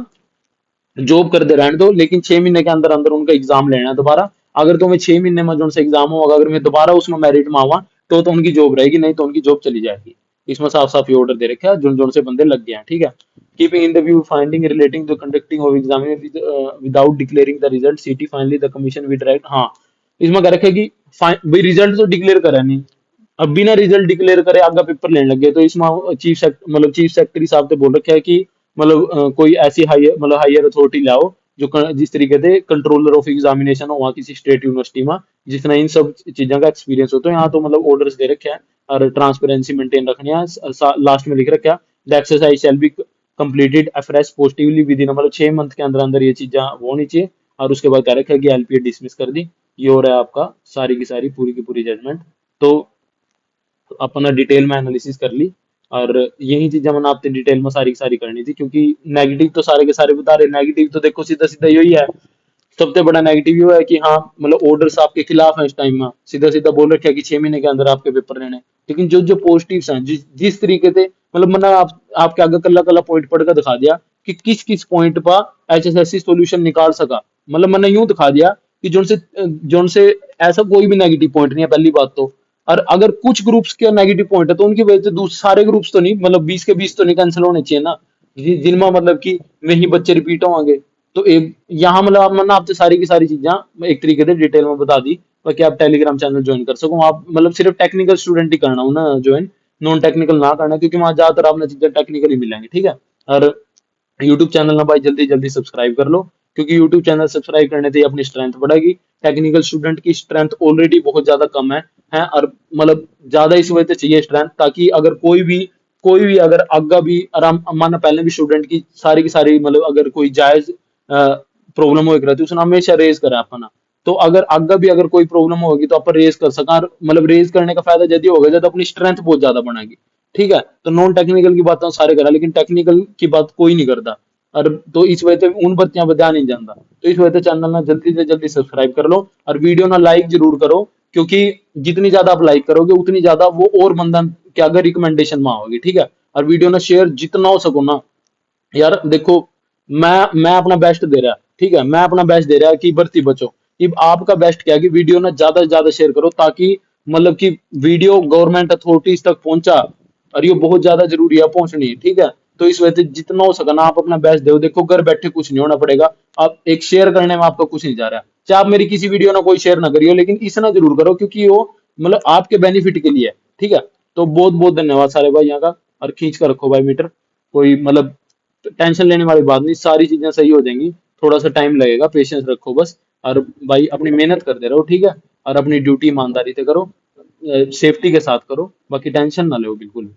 [SPEAKER 1] जॉब कर दे रहने दो, लेकिन 6 महीने के अंदर अंदर उनका एग्जाम लेना है दोबारा। अगर तुम्हें 6 महीने में जो उनसे एग्जाम होगा, अगर मैं दोबारा उसमें मेरिट में आवा तो उनकी जॉब रहेगी, नहीं तो उनकी जॉब चली जाएगी। इसमें साफ साफ ये ऑर्डर दे रखा है जो जो से बंदे लग गए हैं। ठीक है, keeping in the view finding relating to conducting of examination without declaring the result CT finally the commission will direct। हाँ, इसमें क्या रखेगी, भाई रिजल्ट तो डिक्लेयर करा नहीं, अब बिना रिजल्ट डिक्लेयर करे आगे पेपर लेने लग गए, तो इसमें चीफ सेक्रेटरी साहब ने बोल रखा है कि मतलब कोई ऐसी हायर मतलब हायर अथॉरिटी लाओ जो जिस तरीके से कंट्रोलर ऑफ एग्जामिनेशन हो वहाँ किसी स्टेट यूनिवर्सिटी में, जिसने इन सब चीजों का एक्सपीरियंस हो। तो यहाँ तो मतलब ऑर्डर्स दे रखे हैं और ट्रांसपेरेंसी मेंटेन रखनी है। लास्ट में लिख रखा है the exercise shall be completed afresh positively with in मतलब 6 मंथ के अंदर अंदर ये चीजें वो होनी चाहिए। और उसके बाद कह रखा है कि एलपीए डिसमिस कर दी। ये हो रहा है आपका सारी की सारी पूरी की पूरी जजमेंट। तो अपना डिटेल में एनालिसिस कर ली और यही चीजें मैंने आपसे डिटेल में सारी की सारी करनी थी, क्योंकि नेगेटिव तो सारे के सारे बता रहे, नेगेटिव तो देखो सीधा सीधा यही है। सबसे बड़ा नेगेटिव ये है कि हाँ मतलब ऑर्डर्स आपके खिलाफ हैं इस टाइम में, सीधा सीधा बोल रखे हैं कि 6 महीने के अंदर आपके पेपर लेने हैं। लेकिन जो जो पॉजिटिव्स हैं जिस तरीके से मतलब मैंने आपके आगे कल्ला कल्ला पॉइंट पढ़ कर दिखा दिया कि किस किस पॉइंट पर एचएसएससी सॉल्यूशन निकाल सका। मतलब मैंने यूं दिखा दिया कि जोन से ऐसा कोई भी नेगेटिव पॉइंट नहीं है पहली बात तो। और अगर कुछ ग्रुप्स के नेगेटिव पॉइंट है तो उनकी वजह से सारे ग्रुप्स तो नहीं, मतलब 20 के 20 तो नहीं कैंसिल होने चाहिए ना, जिनमें मतलब कि वही बच्चे रिपीट होंगे। तो एक यहाँ मतलब मैंने आपसे सारी की सारी चीजें एक तरीके से डिटेल में बता दी, ताकि आप टेलीग्राम चैनल ज्वाइन कर सको। आप मतलब सिर्फ टेक्निकल स्टूडेंट ही करना हो ना ज्वाइन, नॉन टेक्निकल ना करना, क्योंकि वहाँ ज्यादातर आपने चीजें टेक्निकल ही मिलेंगी, ठीक है। और यूट्यूब चैनल ना भाई जल्दी जल्दी सब्सक्राइब कर लो, क्योंकि यूट्यूब चैनल सब्सक्राइब करने से ही अपनी स्ट्रेंथ बढ़ेगी। टेक्निकल स्टूडेंट की स्ट्रेंथ ऑलरेडी बहुत ज्यादा कम है और मतलब ज्यादा इस वजह से चाहिए स्ट्रेंथ, ताकि अगर कोई भी अगर आगा भी आराम माना पहले भी स्टूडेंट की सारी मतलब अगर कोई जायज प्रॉब्लम हो रही उसने हमेशा रेज करा अपना। तो अगर आगे भी अगर कोई प्रॉब्लम होगी तो अपन रेज कर सका, और मतलब रेज करने का फायदा जल्दी होगा जब अपनी स्ट्रेंथ बहुत ज्यादा बनेगी, ठीक है। तो नॉन टेक्निकल की बात तो सारे करा, लेकिन टेक्निकल की बात कोई नहीं करता। और तो इस वजह से उन बच्चों पर ध्यान नहीं जाता। तो इस वजह से चैनल ना जल्दी से जल्दी सब्सक्राइब कर लो और वीडियो ना लाइक जरूर करो, क्योंकि जितनी ज्यादा आप लाइक करोगे उतनी ज्यादा वो और बंदा के आगे रिकमेंडेशन में आओगी, ठीक है। और वीडियो ना शेयर जितना हो सको ना, यार देखो मैं अपना बेस्ट दे रहा, ठीक है, मैं अपना बेस्ट दे रहा कि भर्ती बचो। अब आपका बेस्ट क्या है कि वीडियो ना ज्यादा से ज्यादा शेयर करो, ताकि मतलब कि वीडियो गवर्नमेंट अथॉरिटीज तक पहुंचा, और ये बहुत ज्यादा जरूरी है पहुंचनी, ठीक है। तो इस वजह से जितना हो सका ना आप अपना बेस्ट दो। देखो घर बैठे कुछ नहीं होना पड़ेगा, आप एक शेयर करने में आपका कुछ नहीं जा रहा। चाहे आप मेरी किसी वीडियो ना कोई शेयर ना करियो, लेकिन इतना जरूर करो, क्योंकि वो मतलब आपके बेनिफिट के लिए है, ठीक है। तो बहुत बहुत धन्यवाद सारे भाई यहाँ का। और खींच कर रखो भाई मीटर, कोई मतलब टेंशन लेने वाली बात नहीं, सारी चीजें सही हो जाएंगी। थोड़ा सा टाइम लगेगा, पेशेंस रखो बस। और भाई अपनी मेहनत करते रहो, ठीक है। और अपनी ड्यूटी ईमानदारी से करो, सेफ्टी के साथ करो, बाकी टेंशन ना लो बिल्कुल भी।